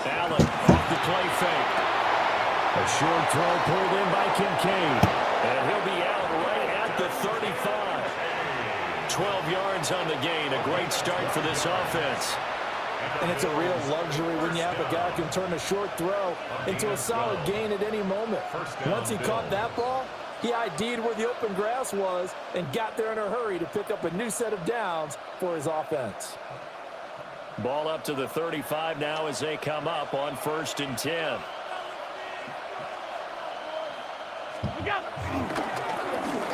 Allen off the play fake. A short throw pulled in by Kincaid. And he'll be out right at the 35. 12 yards on the gain. A great start for this offense. And it's a real luxury when you have a guy who can turn a short throw into a solid gain at any moment. Once he caught that ball, he ID'd where the open grass was and got there in a hurry to pick up a new set of downs for his offense. Ball up to the 35 now as they come up on 1st and 10.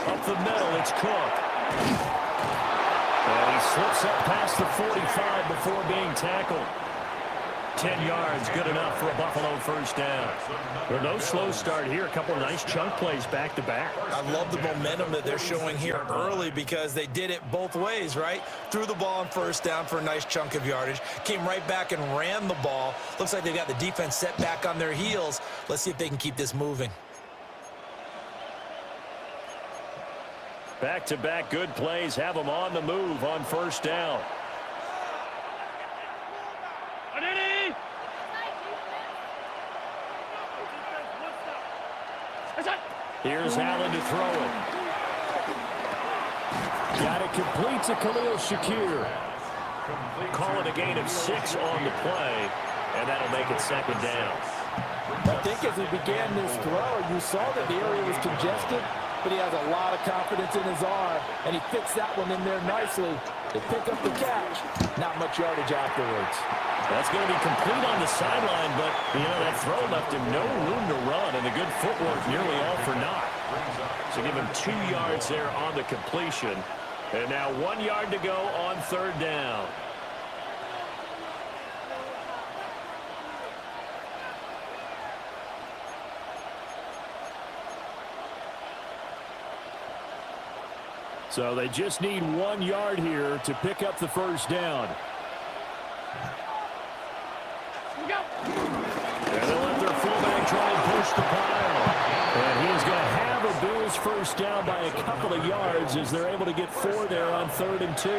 Up the middle, it's Cook. And he slips up past the 45 before being tackled. 10 yards, good enough for a Buffalo first down. But no slow start here. A couple nice chunk plays back to back. I love the momentum that they're showing here early because they did it both ways, right? Threw the ball on first down for a nice chunk of yardage. Came right back and ran the ball. Looks like they've got the defense set back on their heels. Let's see if they can keep this moving. Back-to-back good plays have them on the move on first down. Here's Allen to throw it. Got it complete to Khalil Shakir. Call it a gain of 6 on the play, and that'll make it second down. I think as he began this throw, you saw that the area was congested, but he has a lot of confidence in his arm, and he fits that one in there nicely. They pick up the catch. Not much yardage afterwards. That's going to be complete on the sideline, but, you know, that throw left him no room to run, and the good footwork nearly all for naught. So give him 2 yards there on the completion. And now 1 yard to go on third down. So they just need 1 yard here to pick up the first down. And they'll let their fullback try and push the pile. And he is going to have a Bills first down by a couple of yards as they're able to get 4 there on 3rd and 2.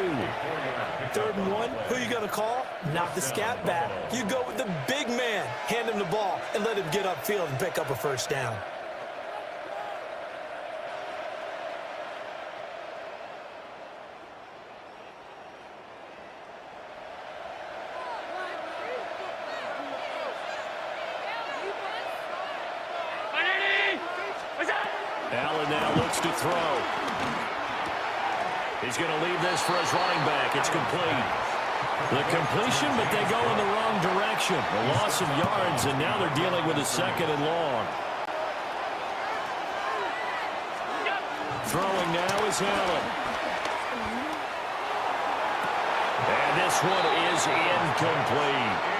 3rd and 1, who you going to call? Not the scat back. You go with the big man. Hand him the ball and let him get upfield and pick up a first down. Allen now looks to throw. He's going to leave this for his running back. It's complete. The completion, but they go in the wrong direction. A loss of yards, and now they're dealing with a 2nd and long. Throwing now is Allen. And this one is incomplete.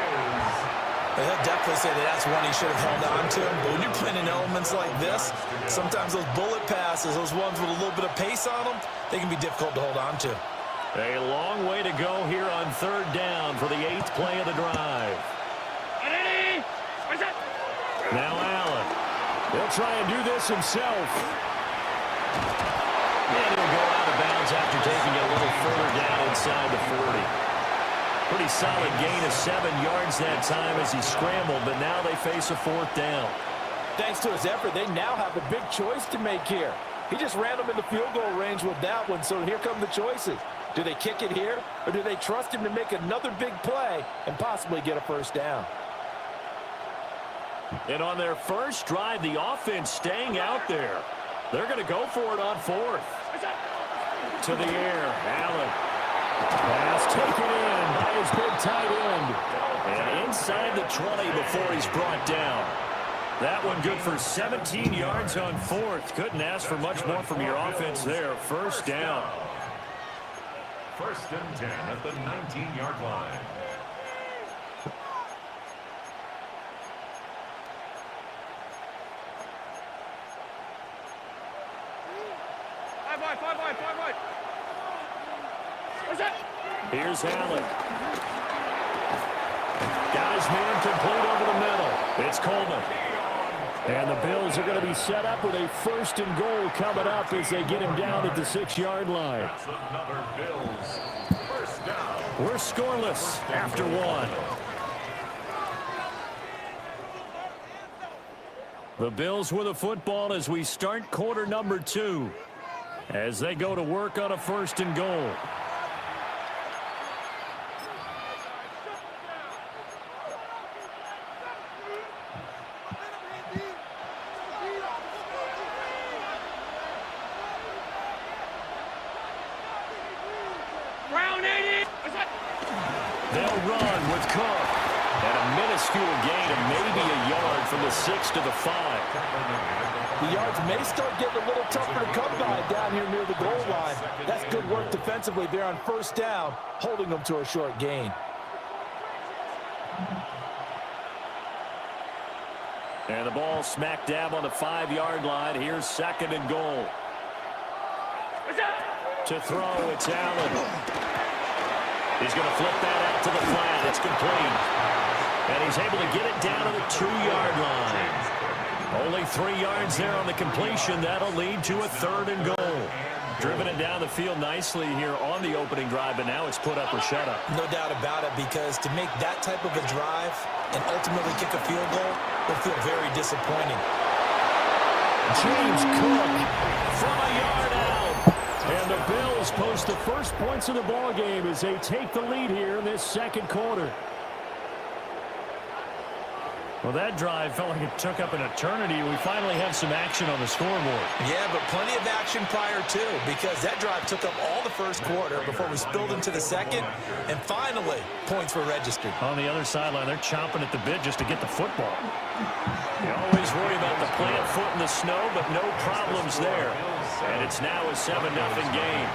He'll definitely say that that's one he should have held on to. But when you're playing in elements like this, sometimes those bullet passes, those ones with a little bit of pace on them, they can be difficult to hold on to. A long way to go here on 3rd down for the 8th play of the drive. Now Allen. He'll try and do this himself. And he'll go out of bounds after taking it a little further down inside the 40. Pretty solid gain of 7 yards that time as he scrambled, but now they face a 4th down. Thanks to his effort, they now have a big choice to make here. He just ran them in the field goal range with that one, so here come the choices. Do they kick it here, or do they trust him to make another big play and possibly get a 1st down? And on their first drive, the offense staying out there. They're going to go for it on 4th. To the air, Allen. Pass taken in by his big tight end. And inside the 20 before he's brought down. That one good for 17 yards on 4th. Couldn't ask for much more from your offense there. 1st down. 1st and 10 at the 19-yard line. Five wide. What's that? Here's Allen. Got his man complete over the middle. It's Coleman. And the Bills are going to be set up with a 1st and goal coming up as they get him down at the 6-yard line. That's another Bills 1st down. We're scoreless after 1. The Bills with a football as we start quarter number 2. As they go to work on a 1st and goal. They'll run with Cook. And a minuscule gain of maybe a yard from the 6 to the 5. The yards may start getting a little tougher to come by down here near the goal line. That's good work defensively there on 1st down, holding them to a short gain. And the ball smack dab on the 5-yard line. Here's 2nd and goal. To throw, it's Allen. He's going to flip that out to the flat. It's complete. And he's able to get it down to the 2-yard line. Only 3 yards there on the completion. That'll lead to a 3rd and goal. Driven it down the field nicely here on the opening drive, but now it's put up or shut up. No doubt about it, because to make that type of a drive and ultimately kick a field goal will feel very disappointing. James Cook from a yard out. And the Bills post the first points of the ball game as they take the lead here in this 2nd quarter. Well, that drive felt like it took up an eternity. We finally have some action on the scoreboard. Yeah, but plenty of action prior to, because that drive took up all the 1st quarter before we spilled into the 2nd, and finally, points were registered. On the other sideline, they're chomping at the bit just to get the football. You always worry about the plant foot in the snow, but no problems there. And it's now a 7-0 game.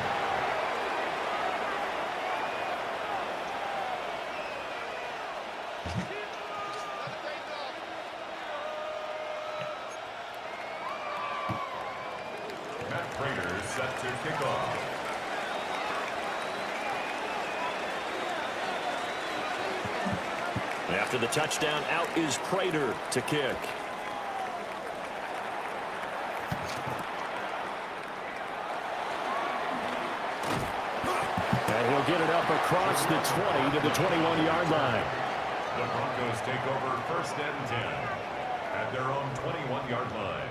Set to kick off. After the touchdown, out is Prater to kick. And he'll get it up across the 20 to the 21-yard line. The Broncos take over 1st and 10 at their own 21-yard line.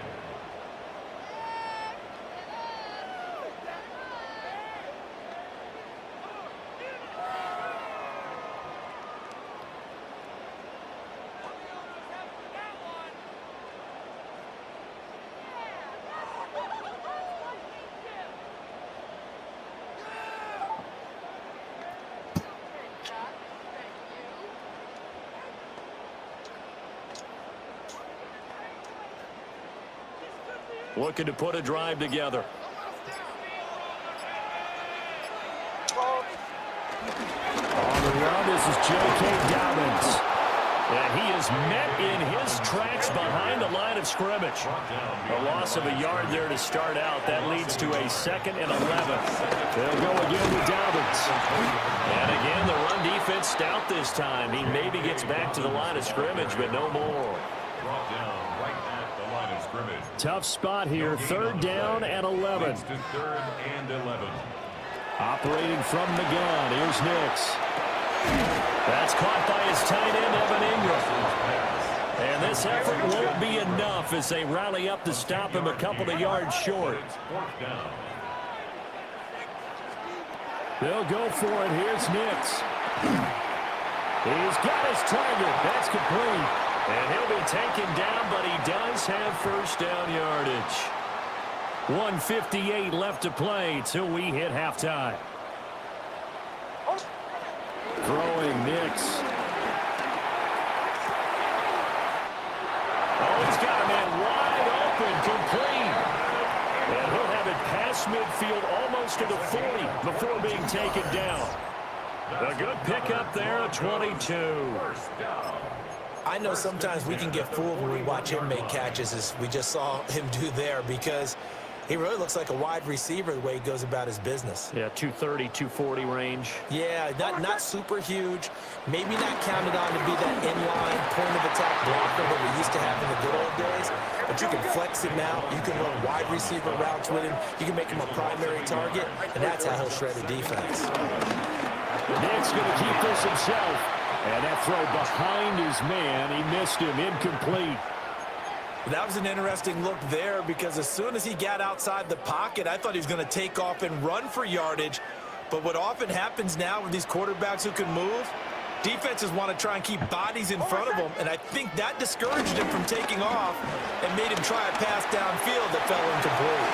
Looking to put a drive together. On the run, this is J.K. Dobbins. And he is met in his tracks behind the line of scrimmage. A loss of a yard there to start out. That leads to a 2nd and 11. They'll go again with Dobbins. And again, the run defense stout this time. He maybe gets back to the line of scrimmage, but no more. Brought down right at the line of scrimmage. Tough spot here, 3rd down and 11. Leads to 3rd and 11. Operating from the gun, here's Nix. That's caught by his tight end, Evan Ingram. And this effort won't be enough as they rally up to stop him a couple of yards short. They'll go for it. Here's Nix. He's got his target. That's complete. And he'll be taken down, but he does have 1st down yardage. 1:58 left to play till we hit halftime. Throwing Nix. Oh, he's got a man wide open, complete. And he'll have it past midfield almost to the 40 before being taken down. A good pickup there at 22. I know sometimes we can get fooled when we watch him make catches, as we just saw him do there, because he really looks like a wide receiver the way he goes about his business. Yeah, 230, 240 range. Yeah, not super huge. Maybe not counted on to be that inline point-of-attack blocker that we used to have in the good old days. But you can flex him out. You can run wide receiver routes with him. You can make him a primary target, and that's how he'll shred a defense. Nick's going to keep this himself. And that throw behind his man, he missed him, incomplete. That was an interesting look there, because as soon as he got outside the pocket, I thought he was going to take off and run for yardage. But what often happens now with these quarterbacks who can move, defenses want to try and keep bodies in front of them, and I think that discouraged him from taking off and made him try a pass downfield that fell incomplete.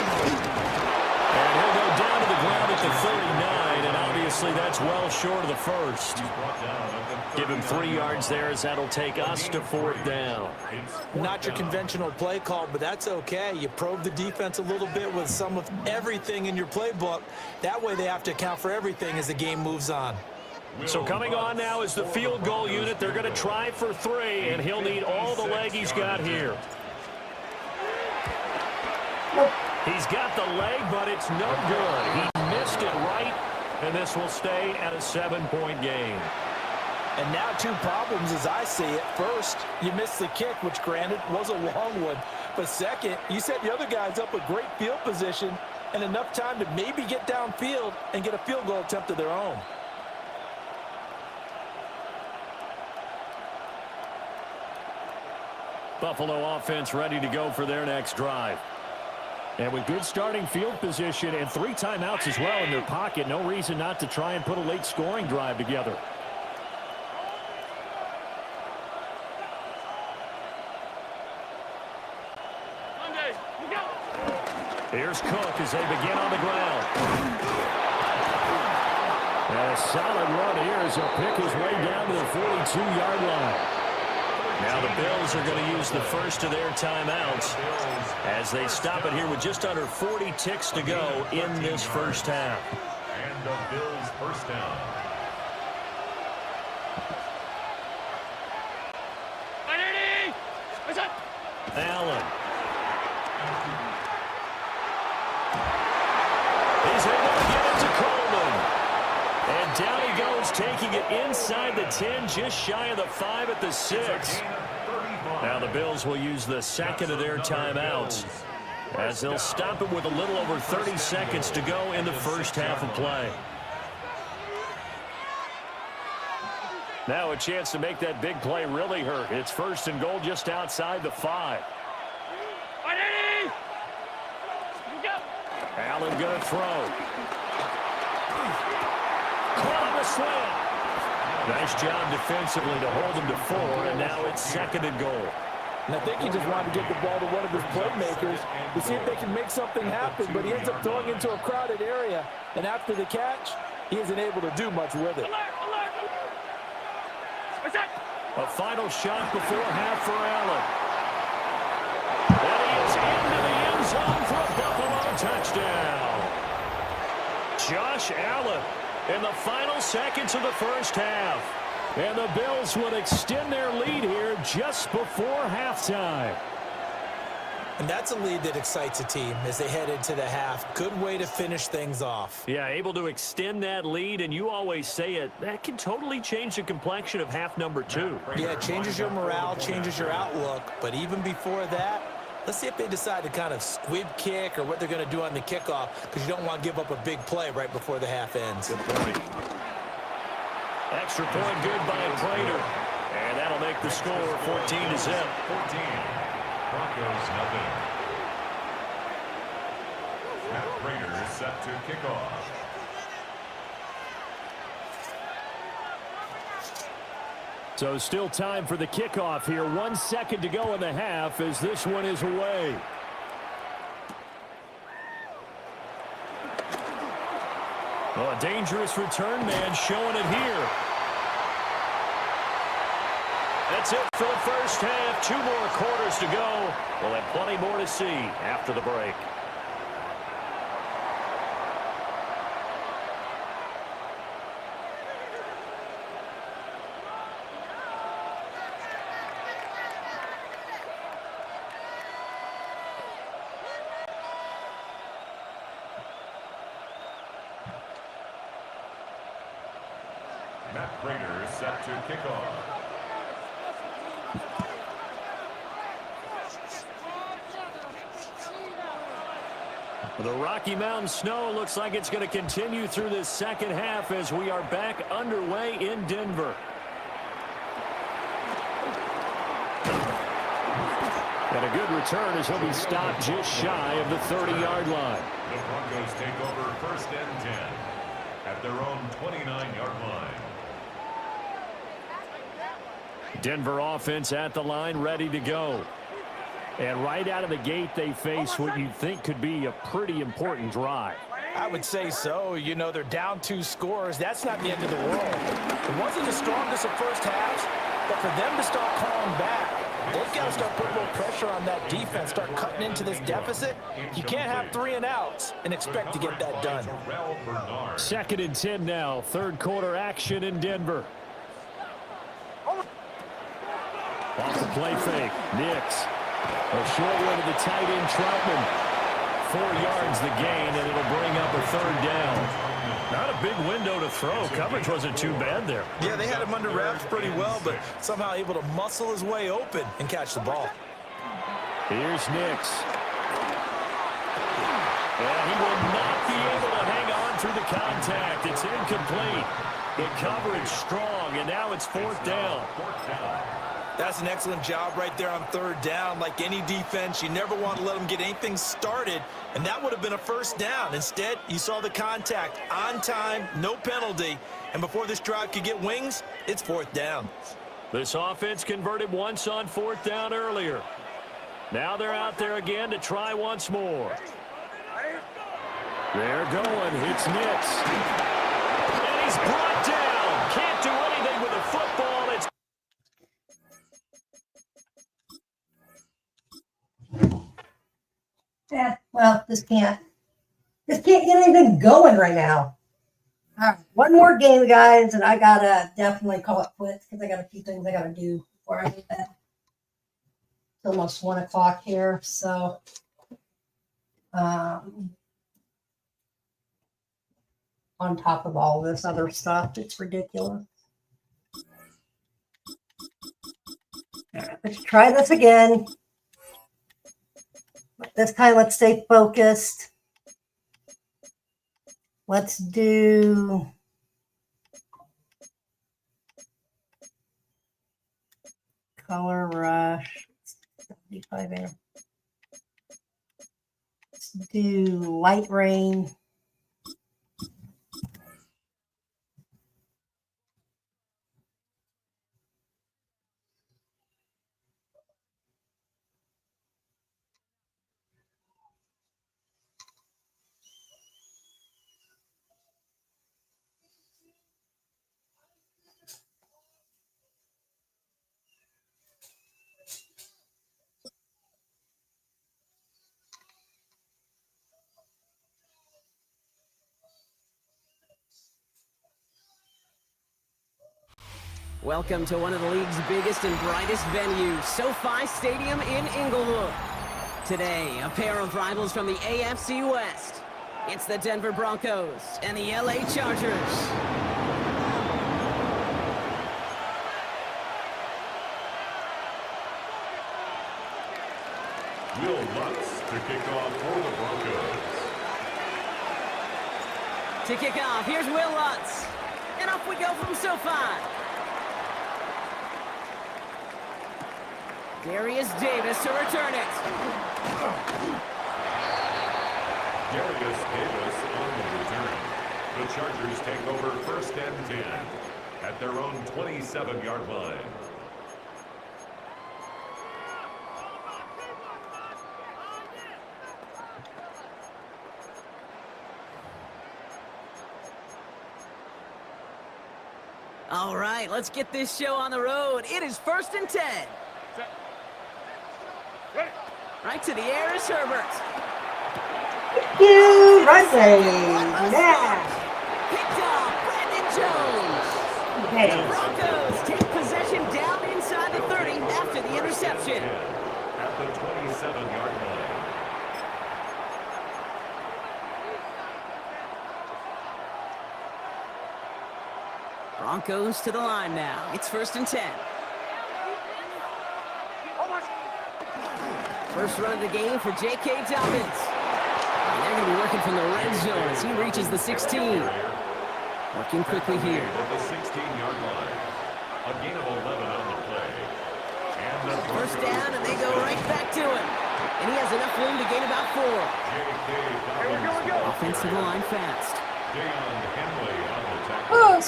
And he'll go down to the ground at the 39, and obviously that's well short of the 1st. Give him 3 yards there, as that'll take us to 4th down. Not your conventional play call, but that's okay. You probe the defense a little bit with some of everything in your playbook. That way they have to account for everything as the game moves on. So coming on now is the field goal unit. They're going to try for 3, and he'll need all the leg he's got here. He's got the leg, but it's no good. He missed it right, and this will stay at a 7-point game. And now 2 problems as I see it. First, you missed the kick, which granted was a long one. But second, you set the other guys up with great field position and enough time to maybe get downfield and get a field goal attempt of their own. Buffalo offense ready to go for their next drive. And with good starting field position and 3 timeouts as well in their pocket, no reason not to try and put a late scoring drive together. Here's Cook as they begin on the ground. And a solid run here as he'll pick his way down to the 42-yard line. Now the Bills are going to use the first of their timeouts as they stop it here with just under 40 ticks to go in this first half. And the Bills' first down. Allen. He's able to get it to Coleman. And down he goes, taking it inside the 10, just shy of the 5 at the 6. Now the Bills will use the second of their timeouts as they'll stop it with a little over 30 seconds to go in the first half of play. Now a chance to make that big play really hurt. It's 1st and goal just outside the 5. Allen going to throw. Caught on the slant. Nice job defensively to hold him to 4, and now it's 2nd and goal. And I think he just wanted to get the ball to one of his playmakers to see if they can make something happen, but he ends up throwing into a crowded area, and after the catch, he isn't able to do much with it. A final shot before half for Allen. And he is into the end zone for a Buffalo touchdown. Josh Allen in the final seconds of the first half. And the Bills would extend their lead here just before halftime. And that's a lead that excites a team as they head into the half. Good way to finish things off. Yeah, able to extend that lead, and you always say it, that can totally change the complexion of half number 2. Yeah, it changes your morale, changes your outlook, but even before that, Let's see if they decide to kind of squib kick or what they're going to do on the kickoff, because you don't want to give up a big play right before the half ends. Good point. Extra point good by Prater. And that'll make the score 14-0. 14. Broncos nothing. Matt Prater is set to kick off. So still time for the kickoff here. 1 second to go in the half as this one is away. Oh, a dangerous return man showing it here. That's it for the first half. 2 more quarters to go. We'll have plenty more to see after the break. Matt Prater is set to kick off. The Rocky Mountain snow looks like it's going to continue through this second half as we are back underway in Denver. And a good return as he'll be stopped just shy of the 30-yard line. The Broncos take over 1st and 10 at their own 29-yard line. Denver offense at the line, ready to go. And right out of the gate, they face what you think could be a pretty important drive. I would say so. You know, they're down 2 scores. That's not the end of the world. It wasn't the strongest of first halves, but for them to start calling back, they've got to start putting a little pressure on that defense, start cutting into this deficit. You can't have 3 and outs and expect to get that done. 2nd and 10 now. 3rd quarter action in Denver. Off the play fake. Nix. A short one to the tight end, Troutman. 4 yards the gain, and it'll bring up a 3rd down. Not a big window to throw. Coverage wasn't too bad there. Yeah, they had him under wraps pretty well, but somehow able to muscle his way open and catch the ball. Here's Nix. And he will not be able to hang on through the contact. It's incomplete. The coverage strong, and now it's 4th down. That's an excellent job right there on 3rd down. Like any defense, you never want to let them get anything started, and that would have been a 1st down. Instead, you saw the contact on time, no penalty, and before this drive could get wings, it's 4th down. This offense converted once on 4th down earlier. Now they're out there again to try once more. They're going. It's Nix. And he's brought down. Can't do anything with the football. It's Yeah, well, just can't get anything going right now. All right, one more game, guys, and I gotta definitely call it quits because I got a few things I gotta do before I get that. It's almost 1 o'clock here, so on top of all this other stuff, it's ridiculous. All right, let's try this again. This time, let's stay focused. Let's do color rush. 75 there. Let's do light rain. Welcome to one of the league's biggest and brightest venues, SoFi Stadium in Inglewood. Today, a pair of rivals from the AFC West. It's the Denver Broncos and the LA Chargers. Will Lutz to kick off for the Broncos. To kick off, here's Will Lutz. And off we go from SoFi. Darius Davis to return it. Darius Davis on the return. The Chargers take over 1st and 10 at their own 27-yard line. All right, let's get this show on the road. It is 1st and 10. Right to the air is Herbert. You running. Yeah. Picked off Brandon Jones. Okay. The Broncos take possession down inside the 30 after the interception. At the 27-yard line. Broncos to the line now. It's 1st and 10. First run of the game for J.K. Dobbins. And they're going to be working from the red zone as he reaches the 16. Working quickly here. At the 16-yard line. A gain of 11 on the play. And the First down, and they go right back to him. And he has enough room to gain about 4. Offensive line fast. Deion Henley on the tackle. Oh,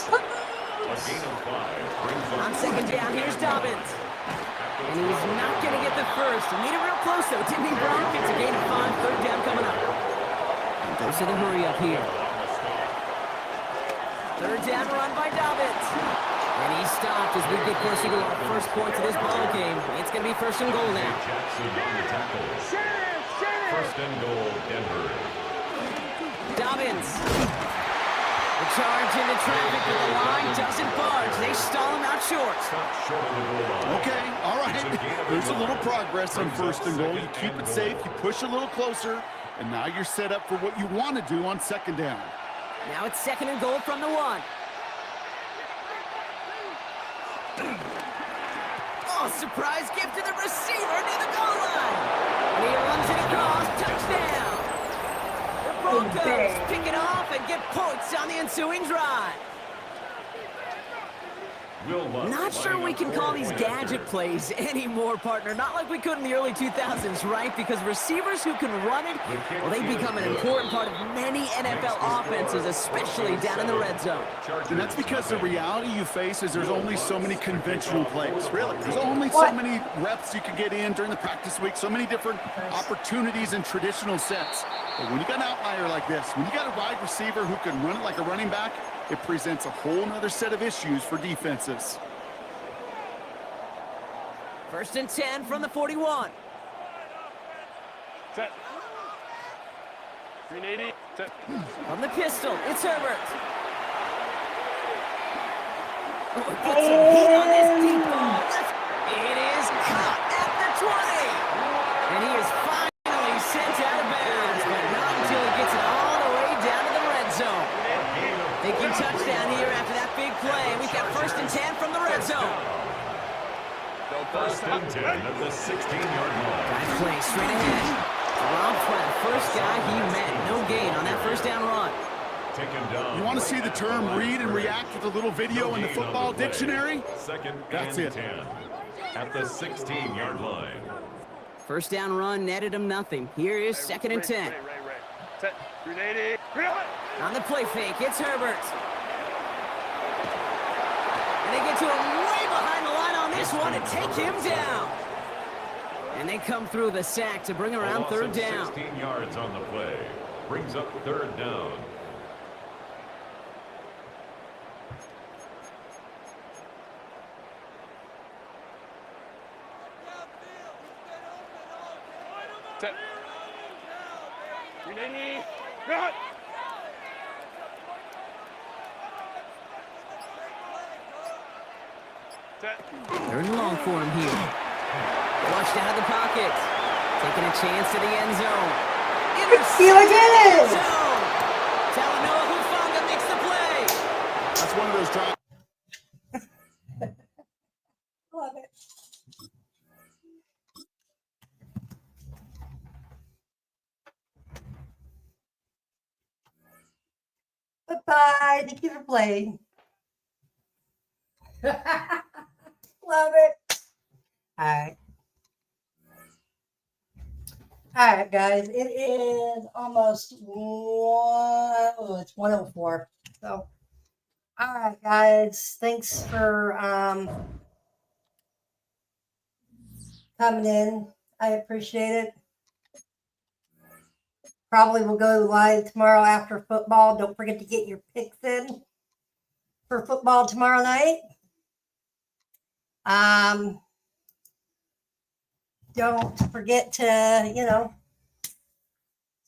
A gain of 5 brings up On 2nd down, here's Dobbins. And he's not going to get the first. He made it real close, though. Didn't he, Brock? It's a gain of 5. 3rd down coming up. And goes to the hurry up here. 3rd down run by Dobbins. And he stopped as we get closer to our first points of this ball game. It's going to be 1st and goal now. Jackson on the tackle. 1st and goal, Denver. Dobbins. The charge into traffic, but the line doesn't budge. They stall him out short. Short of the goal line. Okay, all right. There's a little progress on 1st and goal. You keep it safe, you push a little closer, and now you're set up for what you want to do on 2nd down. Now it's 2nd and goal from the 1. Oh, surprise gift to the receiver near the goal line. And he runs it across. Touchdown. The Broncos pick it off and get points on the ensuing drive. Not sure we can call these gadget plays anymore, partner. Not like we could in the early 2000s, right? Because receivers who can run it, well, they become an important part of many NFL offenses, especially down in the red zone. And that's because the reality you face is there's only so many conventional plays, really. There's only so many reps you can get in during the practice week, so many different opportunities in traditional sets. But when you got an outlier like this, when you got a wide receiver who can run it like a running back, it presents a whole other set of issues for defenses. 1st and 10 from the 41. Set. 380. Set. From the pistol, it's Herbert. Oh, he puts some heat on this deep ball. It is caught at the 20. And he is finally sent out of bounds, but not until he gets it all the way down to the red zone. Thinking touchdown here after that big play. We've got 1st and 10 from the red zone. 1st and 10 at the 16-yard line. Nice play straight ahead. Rob Pratt, first guy he met. No gain on that 1st down run. Taken down. You want to see the term read and react with a little video in the football dictionary? 2nd That's and it. 10 at the 16-yard line. 1st down run netted him nothing. Here is 2nd and 10. Set. 380. On the play fake, it's Herbert. And they get to him way behind the line on this one and take him down. And they come through the sack to bring around 3rd down. 16 yards on the play. Brings up 3rd down. Set. 380. Good. Set. 3rd and long for him here. Flushed out of the pocket. Taking a chance to the end zone. Feel again. Zone. Talanoa Hufanga makes the play. That's one of those drives. Love it. guys. Thank you for playing. Love it. All right. All right, guys. It is almost it's 1:04. So, all right, guys. Thanks for coming in. I appreciate it. Probably will go live tomorrow after football. Don't forget to get your picks in for football tomorrow night. Don't forget to, so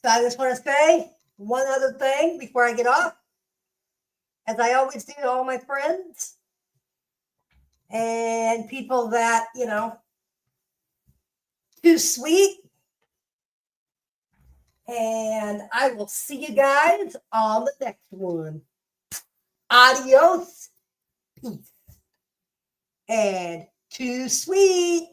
I just want to say one other thing before I get off, as I always do to all my friends and people that, too sweet. And I will see you guys on the next one. Adios. Peace. And too sweet.